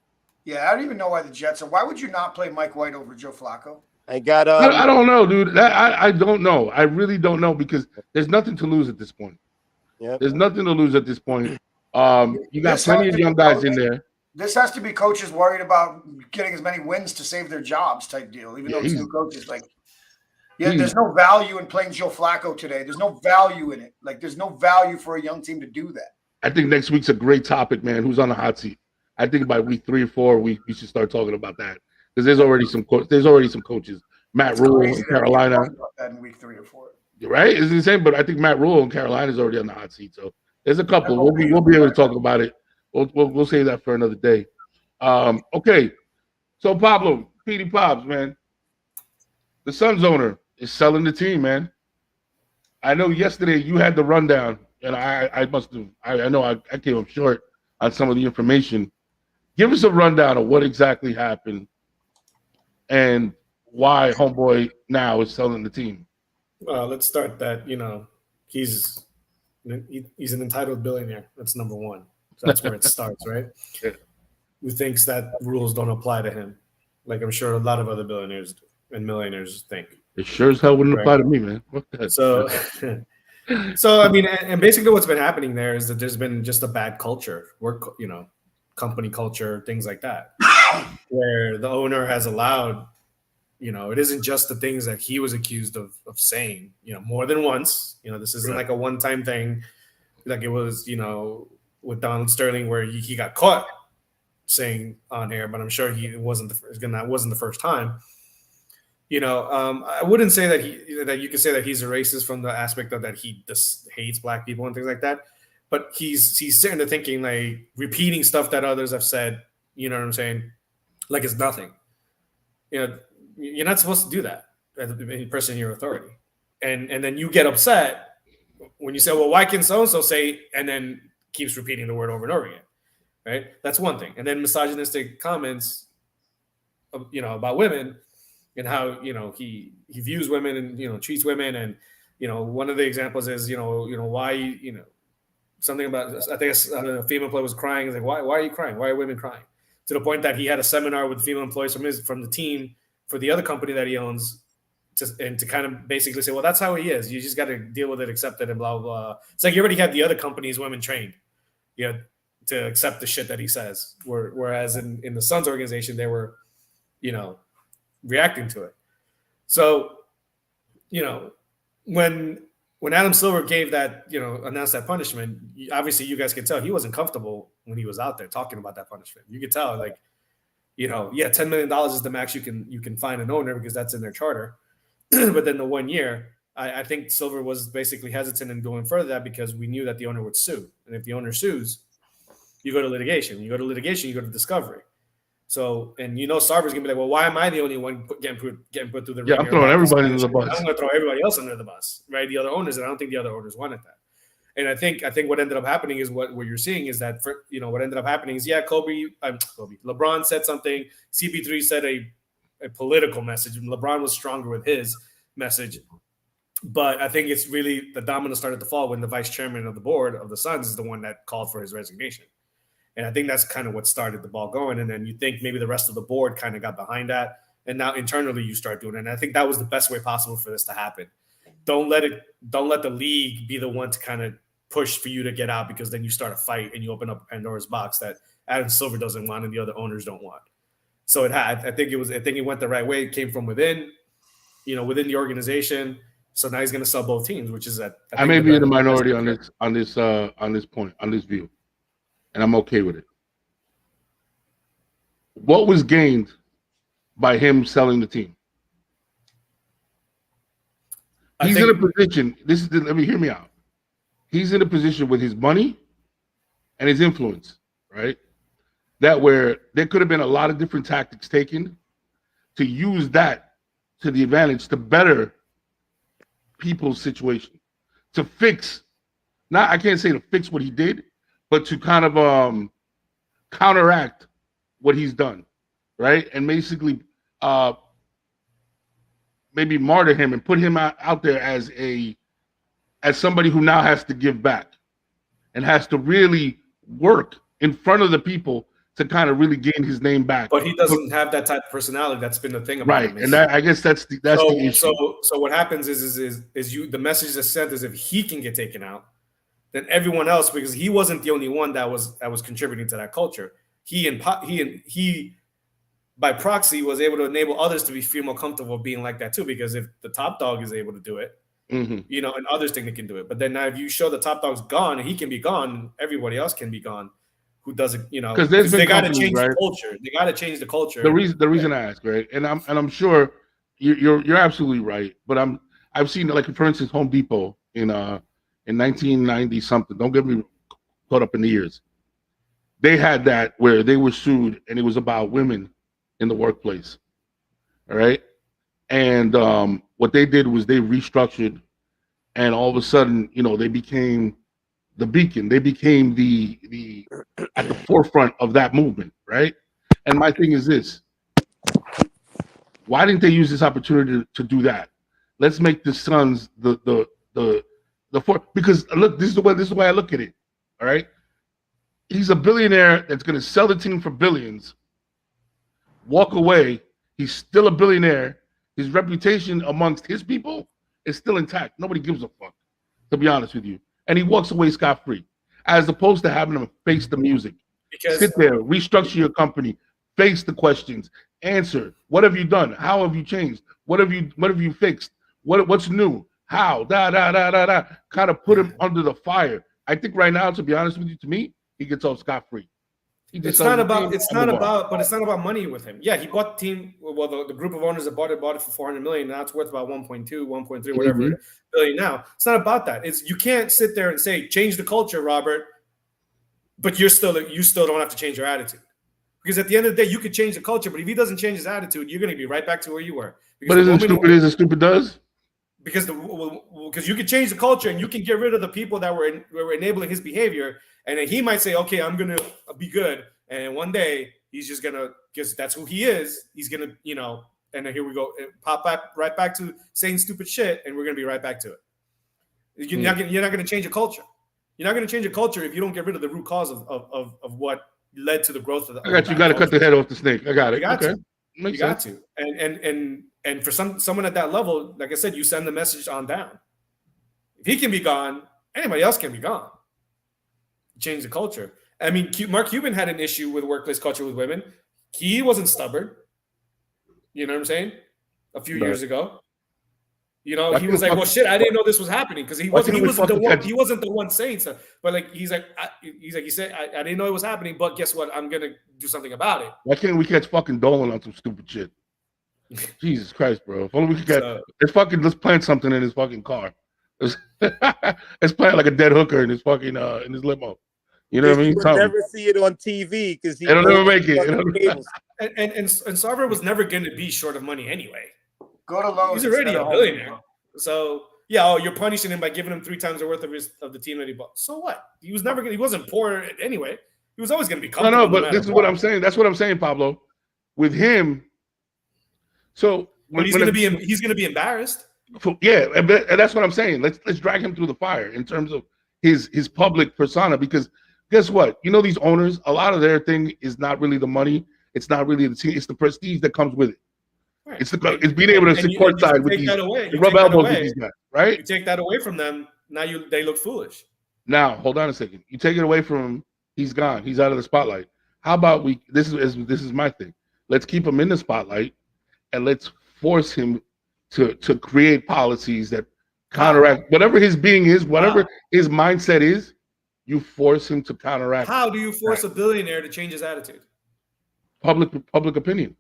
Yeah, I don't even know why the Jets are. Why would you not play Mike White over Joe Flacco? I got. I don't know, dude. I don't know. I really don't know because there's nothing to lose at this point. Yeah. There's nothing to lose at this point. You got This plenty has of to young be guys in coached. there. This has to be coaches worried about getting as many wins to save their jobs type deal, even Yeah, though it's he's- new coaches. Like, he- there's no value in playing Joe Flacco today. There's no value in it. Like, there's no value for a young team to do that. I think next week's a great topic, man. Who's on the hot seat? I think by week 3 or 4, we should start talking about that because there's already some coaches. Matt It's Rule crazy in that we Carolina, talked about that in week 3 or 4. right? It's insane, but I think Matt Rule in Carolina is already on the hot seat. So there's a couple. We'll be able to talk about it. We'll save that for another day. Okay. So Pablo, Petey Pops, man, the Suns owner is selling the team, man. I know yesterday you had the rundown, and I must have. I know I came up short on some of the information. Give us a rundown of what exactly happened and why Homeboy now is selling the team. Well, let's start that. He's an entitled billionaire. That's number one. So that's where it starts, right? Yeah. Who thinks that rules don't apply to him, like I'm sure a lot of other billionaires and millionaires think. It sure as hell wouldn't apply to me, man. So, I mean, and basically what's been happening there is that there's been just a bad culture, company culture, things like that, where the owner has allowed, it isn't just the things that he was accused of saying, more than once. This isn't like a one-time thing, like it was, with Donald Sterling, where he got caught saying on air, but I'm sure that wasn't the first time. I wouldn't say that you could say that he's a racist from the aspect of that he just hates black people and things like that. But he's sitting there thinking, like, repeating stuff that others have said. You know what I'm saying? Like it's nothing. You're not supposed to do that as a person in your authority. And then you get upset when you say, well, why can so-and-so say, and then keeps repeating the word over and over again, right? That's one thing. And then misogynistic comments, about women and how, he views women and, treats women. And, one of the examples is, why, something about, I think a female employee was crying. He's like, why are you crying? Why are women crying? To the point that he had a seminar with female employees from the team for the other company that he owns, to kind of basically say, well, that's how he is. You just got to deal with it, accept it, and blah, blah, blah. It's like you already had the other company's women trained, to accept the shit that he says. Whereas in the Suns organization, they were, reacting to it. So, when Adam Silver gave that, announced that punishment, obviously you guys could tell he wasn't comfortable when he was out there talking about that punishment. You could tell, like, $10 million is the max you can fine an owner because that's in their charter. But then the 1 year, I think Silver was basically hesitant in going further that because we knew that the owner would sue. And if the owner sues, you go to litigation. You go to discovery. So, and Sarver's gonna be like, well, why am I the only one getting put through the ringer? I'm throwing everybody under the bus. I'm gonna throw everybody else under the bus, right? The other owners, and I don't think the other owners wanted that. And I think what ended up happening is what you're seeing is that what ended up happening is LeBron said something, CP3 said a political message, and LeBron was stronger with his message. But I think it's really the domino started to fall when the vice chairman of the board of the Suns is the one that called for his resignation. And I think that's kind of what started the ball going. And then you think maybe the rest of the board kind of got behind that. And now internally you start doing it. And I think that was the best way possible for this to happen. Don't let the league be the one to kind of push for you to get out, because then you start a fight and you open up a Pandora's box that Adam Silver doesn't want and the other owners don't want. So I think it went the right way. It came from within, within the organization. So now he's going to sell both teams, which is I may be in the minority on this point, on this view, and I'm okay with it. What was gained by him selling the team? He's in a position. Let me hear me out. He's in a position with his money and his influence, right? That where there could have been a lot of different tactics taken to use that to the advantage to better people's situation, to fix, I can't say to fix what he did, but to kind of counteract what he's done, right? And basically maybe martyr him and put him out there as somebody who now has to give back and has to really work in front of the people to kind of really gain his name back. But he doesn't have that type of personality. That's been the thing about him. Right, and I guess that's the issue. So what happens is the message that's sent is if he can get taken out, than everyone else because he wasn't the only one that was contributing to that culture. He by proxy was able to enable others to feel more comfortable being like that too. Because if the top dog is able to do it, you know, and others think they can do it. But then now if you show the top dog's gone and he can be gone, everybody else can be gone. Who doesn't, you know? Because they got to change the culture. They got to change the culture. The reason I ask, right? And I'm sure you're absolutely right. But I've seen, like, for instance, Home Depot in 1990 something. Don't get me caught up in the years. They had that where they were sued, and it was about women in the workplace. All right, and what they did was they restructured, and all of a sudden, you know, they became the beacon. They became the at the forefront of that movement, right? And my thing is this: why didn't they use this opportunity to do that? Let's make the Suns the because look, this is the way I look at it. All right, he's a billionaire that's going to sell the team for billions, walk away. He's still a billionaire. His reputation amongst his people is still intact. Nobody gives a fuck, to be honest with you. And he walks away scot-free, as opposed to having him face the music. Because sit there, restructure your company, face the questions, answer. What have you done? How have you changed? What have you fixed? What's new? How? Kind of put him under the fire. I think right now, to be honest with you, to me, he gets off scot-free. It's not about money with him. Yeah, he bought the team. Well, the group of owners that bought it for $400 million. Now it's worth about 1.2, 1.3, whatever billion now. It's not about that. It's you can't sit there and say change the culture, Robert, but you still don't have to change your attitude. Because at the end of the day, you could change the culture, but if he doesn't change his attitude, you're going to be right back to where you were. But isn't stupid does? Because you can change the culture and you can get rid of the people that were enabling his behavior. And then he might say, okay, I'm going to be good. And one day he's just going to, because that's who he is. He's going to, you know, and then here we go, pop right back to saying stupid shit. And we're going to be right back to it. You're not going to change a culture. You're not going to change a culture if you don't get rid of the root cause of what led to the growth of the. I got you. Got to cut the head off the snake. I got it. You got to. And for someone at that level, like I said, you send the message on down. If he can be gone, anybody else can be gone. Change the culture. I mean, Mark Cuban had an issue with workplace culture with women. He wasn't stubborn. You know what I'm saying? A few years ago. You know, he was like, "Well, shit, I didn't know this was happening," because he wasn't the one saying so. But like, he said, I didn't know it was happening, but guess what? I'm gonna do something about it. Why can't we catch fucking Dolan on some stupid shit? Jesus Christ, bro! If only we could let's plant something in his fucking car. Let's plant like a dead hooker in his fucking in his limo. You know what I mean? You'll never see it on TV because it'll never make it. And Sarver was never going to be short of money anyway. Go to Lowe's. He's already a billionaire. So yeah, you're punishing him by giving him 3 times the worth of the team that he bought. So what? He wasn't poor anyway. He was always going to be comfortable. No, but this is what I'm saying. That's what I'm saying, Pablo. With him, so he's going to be embarrassed. Yeah, and that's what I'm saying. Let's drag him through the fire in terms of his public persona, because guess what? You know, these owners, a lot of their thing is not really the money. It's not really the team. It's the prestige that comes with it. Right. It's being able to sit courtside with these, rub elbows with these guys, right? You take that away from them, now they look foolish. Now, hold on a second. You take it away from him, he's gone. He's out of the spotlight. How about this is my thing. Let's keep him in the spotlight, and let's force him to create policies that counteract whatever his being is, whatever his mindset is. You force him to counteract. How do you force a billionaire to change his attitude? Public opinion,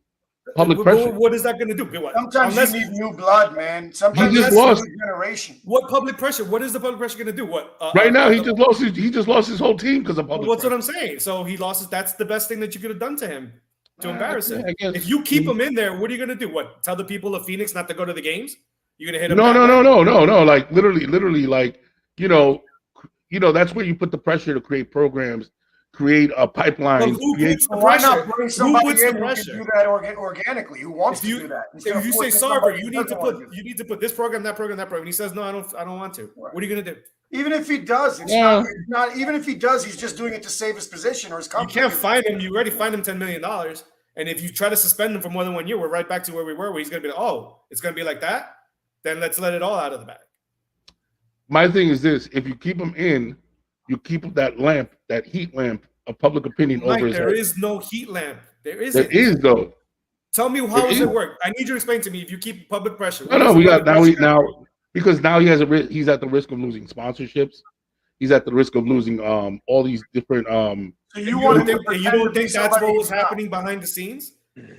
public pressure. What is that going to do? Sometimes you need new blood, man. Sometimes he just lost generation. What public pressure? What is the public pressure going to do? What right now he just lost his whole team because of public. What's pressure. what I'm saying? So he lost. That's the best thing that you could have done to him to embarrass him. If you keep him in there, what are you going to do? What, tell the people of Phoenix not to go to the games? You're going to hit him? No. Like literally, like you know, that's where you put the pressure to create programs, create a pipeline. Why not bring somebody in who can do that organically? Who wants to do that? If you say, Sarver, you need to put this program, that program, that program. He says, no, I don't want to. What are you going to do? Even if he does, it's not. Even if he does, he's just doing it to save his position or his company. You can't fine him. You already fined him $10 million. And if you try to suspend him for more than 1 year, we're right back to where we were, where he's going to be like, oh, it's going to be like that? Then let's let it all out of the bag. My thing is this. If you keep him in, you keep that lamp, that heat lamp of public opinion over Mike, his there head. is no heat lamp. There There isn't. is though. Tell me There how does is. it work? I need you to explain to me if you keep public pressure. No, What no, is the we got public pressure? because now he has he's at the risk of losing sponsorships. He's at the risk of losing all these different So You you want don't him to think pretend to be that's somebody what was he's not. happening behind the scenes?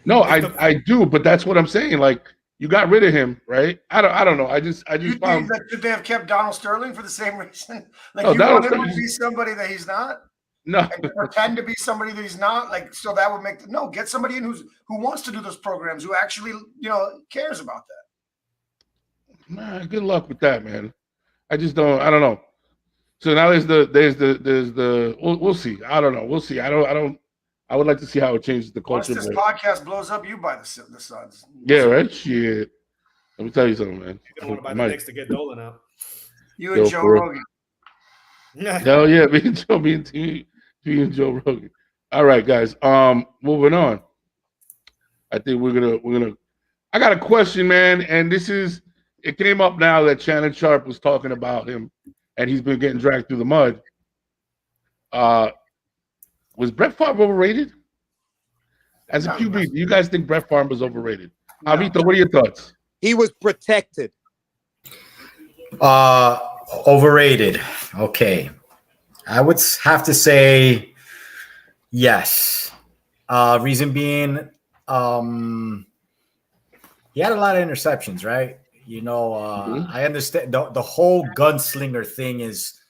No, If I do, but that's what I'm saying. Like you got rid of him, right? I don't know. I just You think found that should they have kept Donald Sterling for the same reason? Like No, you Donald want him to Sterling- be somebody that he's not, no. and to pretend to be somebody that he's not. Like so that would make no get somebody in who wants to do those programs, who actually cares about that. Nah, good luck with that, man. I just don't. I don't know. So now there's the. We'll see. I don't know. We'll see. I don't. I would like to see how it changes the Once culture. this But podcast blows up, you buy the Suns. yeah, right. Shit. Let me tell you something, man. you don't want to buy the Mike. Knicks to get Dolan out. You and Yo, Joe for real. Rogan. Hell yeah, me and Joe Rogan. All right, guys. Moving on. I think we're gonna. I got a question, man, and it came up now that Shannon Sharp was talking about him, and he's been getting dragged through the mud. Was Bret Farve overrated? As a No, QB, do you guys think Bret Farve was overrated? No. Javito, what are your thoughts? He was protected. Overrated. Okay. I would have to say yes. Reason being, he had a lot of interceptions, right? I understand the whole gunslinger thing is,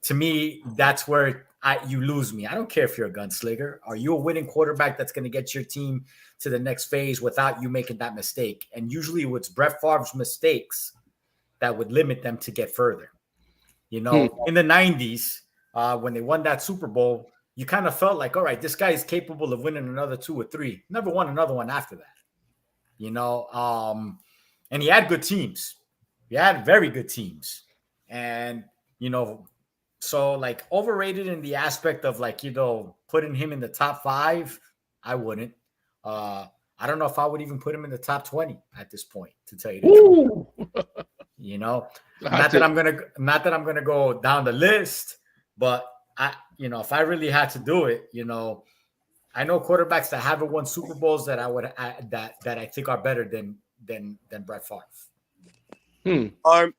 to me, that's where you lose me. I don't care if you're a gunslinger. Are you a winning quarterback that's going to get your team to the next phase without you making that mistake? And usually it's Bret Favre's mistakes that would limit them to get further. In the 90s, when they won that Super Bowl, you kind of felt like, all right, this guy is capable of winning another 2 or 3. Never won another one after that. And he had good teams. He had very good teams. And, so like overrated in the aspect of like, putting him in the top 5, I wouldn't. I don't know if I would even put him in the top 20 at this point, to tell you the truth. Not that I'm gonna go down the list, but if I really had to do it, I know quarterbacks that haven't won Super Bowls that I think are better than Bret Favre.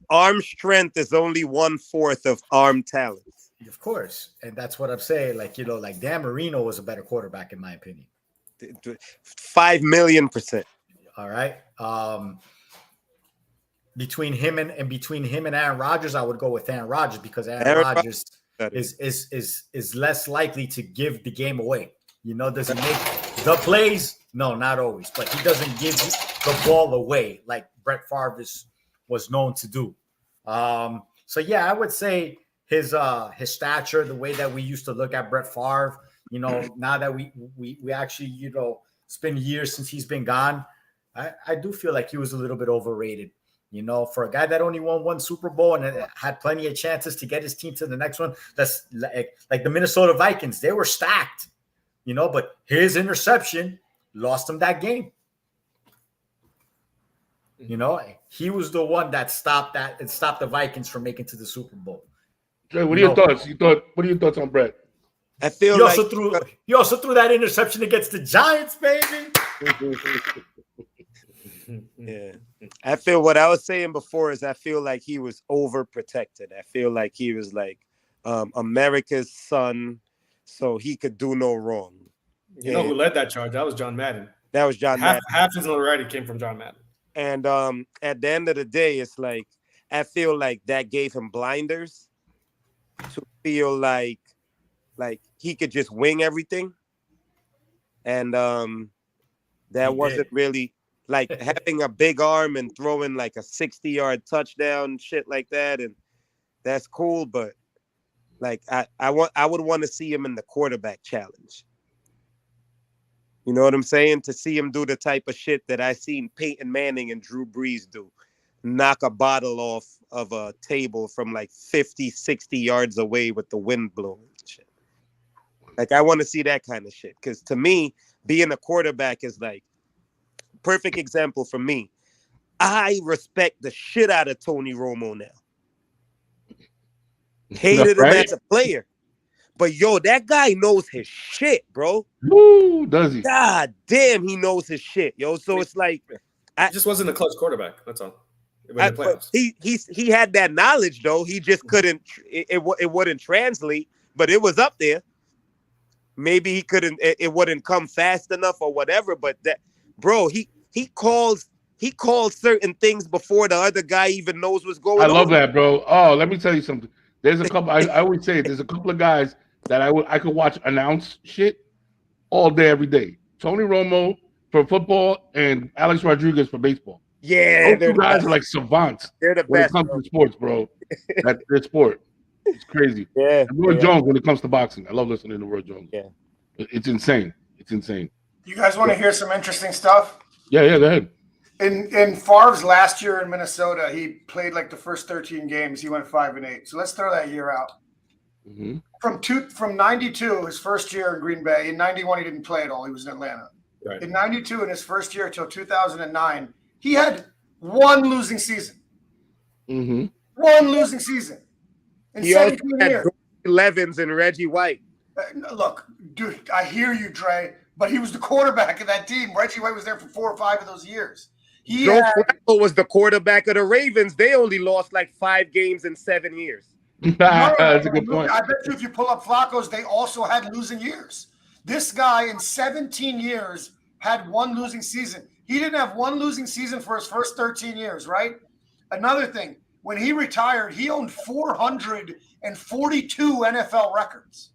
Arm strength is only 1/4 of arm talent. Of course, and that's what I'm saying. Like Dan Marino was a better quarterback in my opinion. 5,000,000%. All right. Between him and Aaron Rodgers, I would go with Aaron Rodgers because Aaron Rodgers is less likely to give the game away. Does he make the plays? No, not always, but he doesn't give the ball away like Bret Favre was known to do. So yeah, I would say his stature, the way that we used to look at Bret Favre, now that we actually, it's been years since he's been gone. I do feel like he was a little bit overrated. For a guy that only won 1 Super Bowl and had plenty of chances to get his team to the next one, that's like the Minnesota Vikings. They were stacked, but his interception lost him that game. He was the one that stopped the Vikings from making to the Super Bowl. Jay, what are your thoughts? What are your thoughts on Bret? I feel he also threw that interception against the Giants, baby. Yeah. I feel what I was saying before is I feel like he was overprotected. I feel like he was like America's son, so he could do no wrong. You know who led that charge? That was John Madden. That was John Madden. Half his notoriety came from John Madden. And at the end of the day, it's like I feel like that gave him blinders to feel like he could just wing everything. And that wasn't really like having a big arm and throwing like a 60-yard touchdown, shit like that. And that's cool, but like I would want to see him in the quarterback challenge. You know what I'm saying? To see him do the type of shit that I seen Peyton Manning and Drew Brees do. Knock a bottle off of a table from like 50, 60 yards away with the wind blowing and shit. Like, I want to see that kind of shit. Because to me, being a quarterback is like, perfect example for me. I respect the shit out of Tony Romo now. Hated him Right? as a player. But yo, that guy knows his shit, bro. Woo, does he? God damn, he knows his shit, yo. So it's like He just wasn't a clutch quarterback. That's all. In the but playoffs. he had that knowledge though. He just couldn't. It wouldn't translate, but it was up there. Maybe he couldn't. It wouldn't come fast enough or whatever. But that, bro, he calls certain things before the other guy even knows what's going I on. love that, bro. Oh, let me tell you something. There's a couple. I always say there's a couple of guys that I could watch announce shit all day, every day. Tony Romo for football and Alex Rodriguez for baseball. Yeah, Those two guys are like savants they're the when it best. comes Bro. to sports, bro. That's their sport. It's crazy. Yeah, And Roy yeah. Jones when it comes to boxing. I love listening to Roy Jones. Yeah. It's insane. It's insane. You guys want to hear some interesting stuff? Yeah, go ahead. In Favre's last year in Minnesota, he played like the first 13 games. He went 5-8. So let's throw that year out. Mm-hmm. From 92, his first year in Green Bay. In 91, he didn't play at all. He was in Atlanta. Right. In 92, in his first year until 2009, he had one losing season. Mm-hmm. One losing season. In He also 17 had years. Levins and Reggie White. Look, dude, I hear you, Dre, but he was the quarterback of that team. Reggie White was there for 4 or 5 of those years. Joe Flacco was the quarterback of the Ravens. They only lost like 5 games in 7 years. That's a good point. I bet you if you pull up Flacco's, they also had losing years. This guy in 17 years had one losing season. He didn't have one losing season for his first 13 years, right? Another thing, when he retired, he owned 442 NFL records.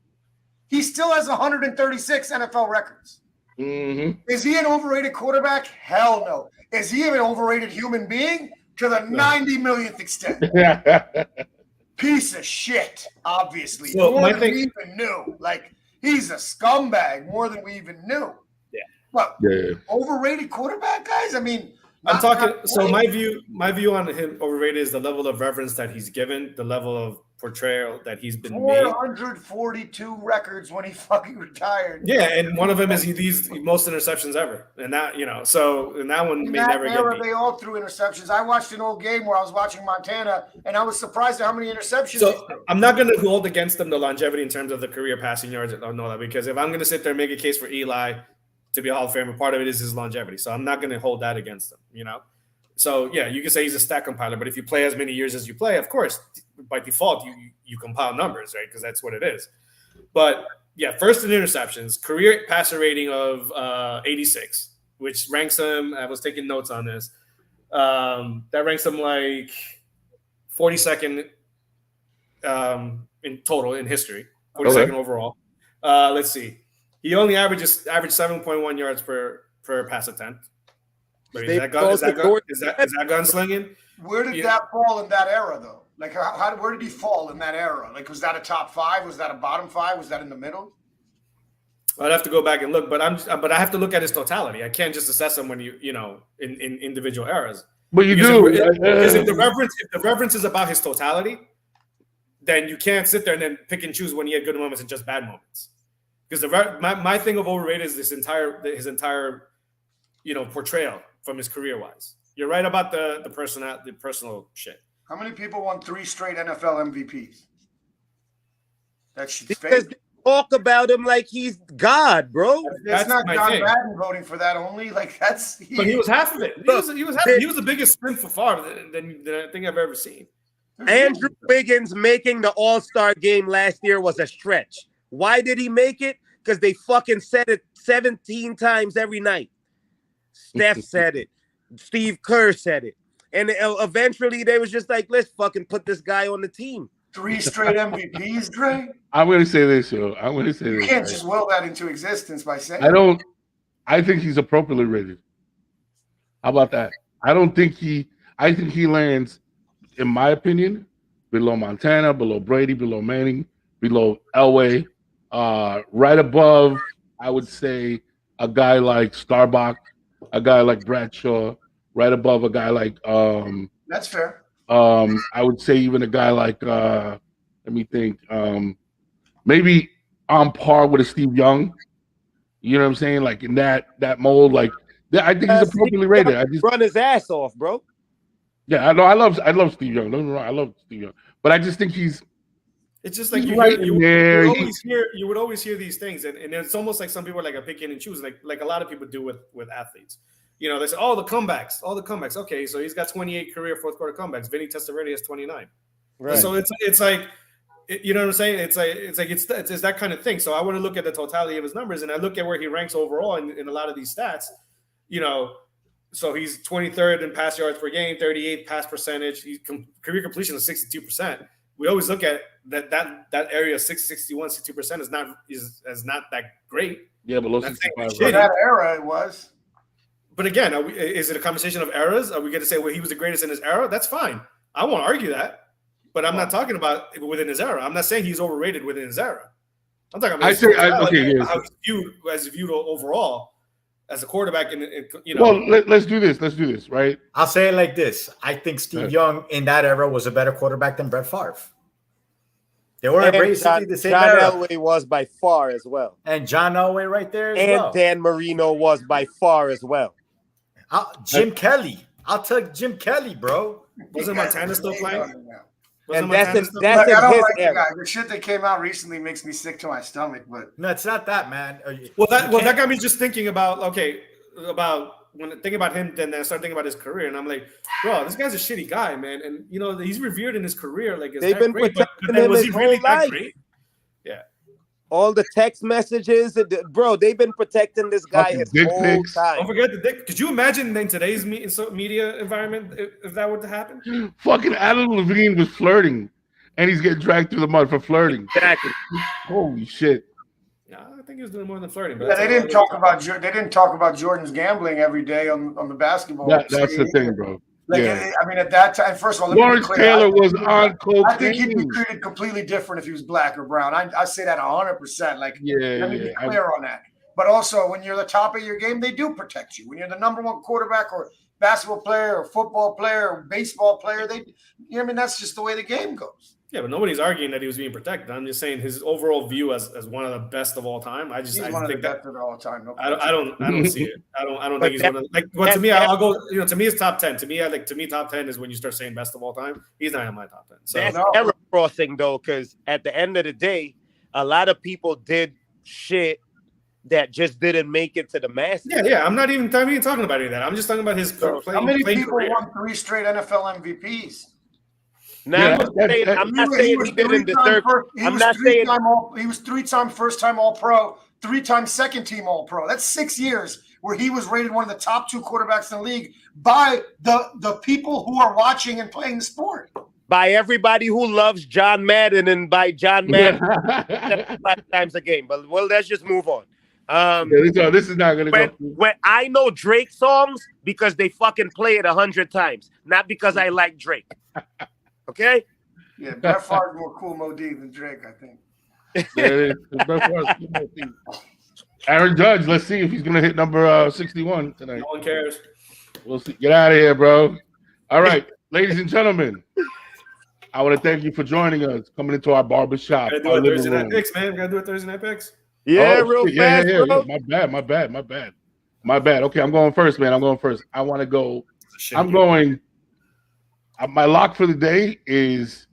He still has 136 NFL records. Mm-hmm. Is he an overrated quarterback? Hell no. Is he an overrated human being? To the 90 millionth extent. Piece of shit, obviously. So more my than thing- we even knew. Like, he's a scumbag more than we even knew. Yeah. But Yeah. overrated quarterback, guys? I mean, I'm talking. not So playing. my view on him overrated is the level of reverence that he's given, the level of portrayal that he's been made. 442 records when he fucking retired. Yeah, and one of them is these most interceptions ever, and that so and that one In may that never era, get beat. they all threw interceptions. I watched an old game where I was watching Montana, and I was surprised at how many interceptions. So I'm not going to hold against them the longevity in terms of the career passing yards and all that, because if I'm going to sit there and make a case for Eli to be a Hall of Famer, part of it is his longevity. So I'm not going to hold that against them, So yeah, you can say he's a stat compiler, but if you play as many years as you play, of course, by default, you compile numbers, right? Because that's what it is. But yeah, first in interceptions, career passer rating of 86, which ranks him. I was taking notes on this. That ranks him like 42nd in total in history, 42nd overall. Let's see. He only averaged 7.1 yards per pass attempt. Wait, is that gunslinging? Where did that fall in that era, though? Like, where did he fall in that era? Like, was that a top 5? Was that a bottom 5? Was that in the middle? I'd have to go back and look, but I have to look at his totality. I can't just assess him when in individual eras. But you Because do. if the reverence is about his totality, then you can't sit there and then pick and choose when he had good moments and just bad moments. Because my thing of overrated is his entire portrayal from his career wise. You're right about the personal shit. How many people won 3 straight NFL MVPs? That shit's Because fake. they talk about him like he's God, bro. It's That's not my John thing. Madden voting for that only. Like, that's But he was half of it. He was the biggest sprint for Favre than I think I've ever seen. Andrew Wiggins making the All-Star game last year was a stretch. Why did he make it? Because they fucking said it 17 times every night. Steph said it. Steve Kerr said it. And eventually they was just like, let's fucking put this guy on the team. 3 straight MVPs, Dre? I'm going to say this, yo. I'm going to say You this. can't just will that into existence by saying I think he's appropriately rated. How about that? I think he lands, in my opinion, below Montana, below Brady, below Manning, below Elway, right above, I would say, a guy like Starbuck, a guy like Bradshaw, right above a guy like that's fair. I would say even a guy like let me think, maybe on par with a Steve Young. You know what I'm saying? Like in that mold, like I think he's appropriately rated. I just run his ass off, bro. Yeah, I know. I love Steve Young. Don't get me wrong, I love Steve Young, but I just think he's It's just like He's you right hear, in there. you would always hear these things, and it's almost like some people are like a picking and choose, like a lot of people do with athletes. You know, they say, all the comebacks. Okay, so he's got 28 career fourth quarter comebacks. Vinny Testaverde has 29. Right. So it's like, you know what I'm saying? It's that kind of thing. So I want to look at the totality of his numbers, and I look at where he ranks overall in a lot of these stats. You know, so he's 23rd in pass yards per game, 38th pass percentage. Career completion is 62%. We always look at that area 61, 60% is not that great. Yeah, but low That's 65. For that era, it was. But again, is it a conversation of eras? Are we going to say, well, he was the greatest in his era? That's fine. I won't argue that. But I'm not talking about within his era. I'm not saying he's overrated within his era. I'm talking about how he's viewed overall as a quarterback. You know. Well, let's do this. Let's do this, right? I'll say it like this. I think Steve Young in that era was a better quarterback than Bret Favre. They were basically the same John era. Elway was by far as well. And John Elway right there as well. And Dan Marino was by far as well. Jim Kelly. I'll take Jim Kelly, bro. Wasn't Montana still playing? And that's in his era. The shit that came out recently makes me sick to my stomach. But no, it's not that, man. That got me just thinking about when thinking about him. Then I started thinking about his career, and I'm like, bro, this guy's a shitty guy, man. And you know he's revered in his career. Like they've been great, protecting him was his he really whole that life. great? Yeah. All the text messages, bro, they've been protecting this guy his whole time. Don't forget the dick. Could you imagine in today's media environment if that were to happen? Fucking Adam Levine was flirting, and he's getting dragged through the mud for flirting. Exactly. Holy shit. Yeah, I think he was doing more than flirting. But yeah, they didn't talk about Jordan's gambling every day on the basketball. That's the thing, bro. Like, yeah. I mean, at that time, first of all, Lawrence Taylor was on cocaine. I think he'd be treated completely different if he was black or brown. I say that 100%. Like, let me be clear on that. But also, when you're the top of your game, they do protect you. When you're the number one quarterback or basketball player or football player or baseball player, I mean, that's just the way the game goes. Yeah, but nobody's arguing that he was being protected. I'm just saying his overall view as one of the best of all time. He's one of the best of all time. No, I don't see it. I don't think he's one of to me, I'll go. You know, to me, it's top 10. To me, top 10 is when you start saying best of all time. He's not in my top 10. So that's error crossing though, because at the end of the day, a lot of people did shit that just didn't make it to the masses. Yeah. I'm not even talking about any of that. I'm just talking about his how many people won 3 straight NFL MVPs? Now, I'm not saying he didn't deserve. I'm not saying he was 3-time first-time All-Pro, 3-time second-team All-Pro. That's 6 years where he was rated one of the top 2 quarterbacks in the league by the people who are watching and playing the sport. By everybody who loves John Madden and by John Madden 5 times a game. But let's just move on. This is not gonna go. When I know Drake songs because they fucking play it 100 times, not because I like Drake. Okay. Yeah, Bret Farve more cool Mo D than Drake, I think. Aaron Judge, let's see if he's gonna hit number 61 tonight. No one cares. We'll see. Get out of here, bro. All right, ladies and gentlemen, I want to thank you for joining us, coming into our barbershop. Gotta do it Thursday night picks, man. Gotta do it Thursday night picks. Yeah, real fast, bro. My bad. Okay, I'm going first, man. I want to go. I'm going. My lock for the day is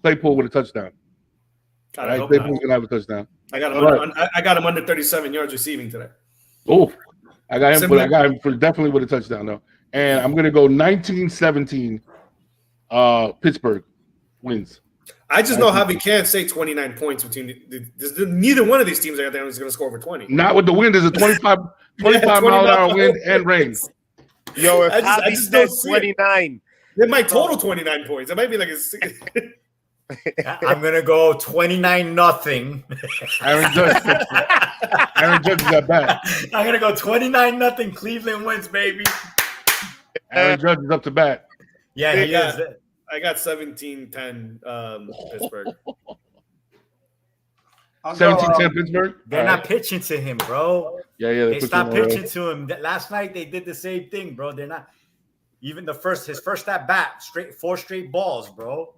Claypool with a touchdown. Right? Claypool's gonna have a touchdown. I got him under 37 yards receiving today. Oh, I got him for definitely with a touchdown though. And I'm gonna go 19-17. Pittsburgh wins. I just know Javi can't say 29 points between neither one of these teams out there is going to score over 20. Not with the wind. There's a 25 mile-an-hour wind and rain. Yo, if Javi says 29, it might total 29 points. It might be like I'm gonna go 29-0. Aaron Judge is that bad. I'm gonna go 29-0. Cleveland wins, baby. Aaron Judge is up to bat. Yeah, he is. I got 17-10 Pittsburgh. 17-10 Pittsburgh? They're not pitching to him, bro. Yeah. They stopped pitching to him. Last night they did the same thing, bro. They're not even his first at bat, 4 straight balls, bro.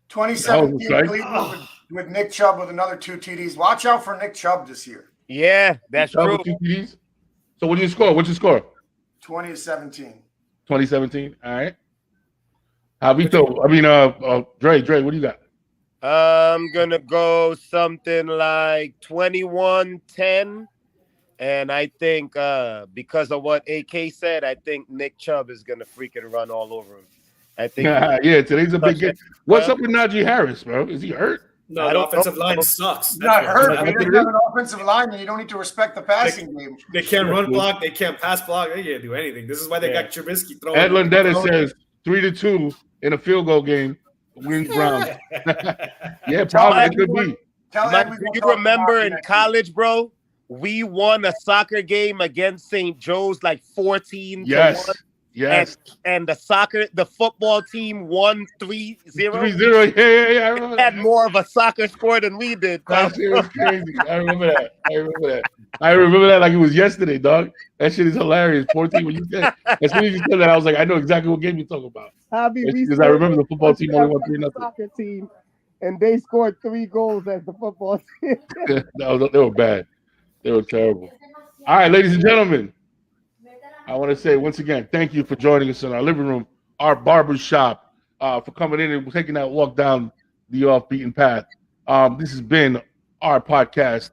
2017 Cleveland with Nick Chubb with another 2 TDs. Watch out for Nick Chubb this year. Yeah, that's true. 2 TDs? So what do you score? What's your score? 20-17. 2017. All right. Javito, Dre, what do you got? I'm gonna go something like 21-10. And I think because of what AK said, I think Nick Chubb is gonna freaking run all over him. I think Yeah, today's a big game. What's up with Najee Harris, bro? Is he hurt? No, I the don't offensive know. line sucks. He's not That's hurt. what- He doesn't have an offensive line, and you don't need to respect the passing game. They can't run block. They can't pass block. They can't do anything. This is why they got Trubisky throwing. Ed Lundetta says 3-2 in a field goal game wins Browns. Yeah, probably it could be. Do you remember in college, bro? We won a soccer game against St. Joe's like 14-1. Yes. And the football team won 3-0. 3-0. Yeah. I remember Had more of a soccer score than we did. that shit was crazy. I remember that. I remember that like it was yesterday, dog. That shit is hilarious. 14 when you said, as soon as you said that, I was like, I know exactly what game you're talking about. Because I remember the football team only won 3-0. Soccer team, and they scored 3 goals as the football team. They were bad. They were terrible. All right, ladies and gentlemen, I want to say once again, thank you for joining us in our living room, our barber shop, for coming in and taking that walk down the off-beaten path. This has been our podcast,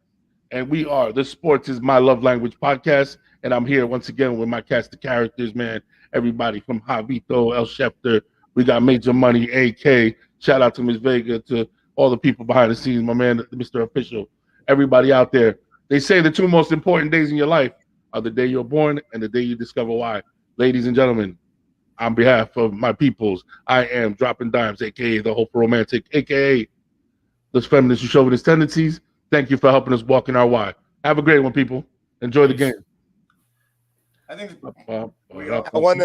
and we are the Sports is My Love Language podcast, and I'm here once again with my cast of characters, man. Everybody from Javito, El Schefter, we got Major Money, AK. Shout out to Ms. Vega, to all the people behind the scenes, my man, Mr. Official, everybody out there. They say the 2 most important days in your life are the day you're born and the day you discover why. Ladies and gentlemen, on behalf of my peoples, I am Dropping Dimes, a.k.a. the Hope Romantic, a.k.a. those feminists who show his tendencies. Thank you for helping us walk in our why. Have a great one, people. Enjoy the game. I think I I want to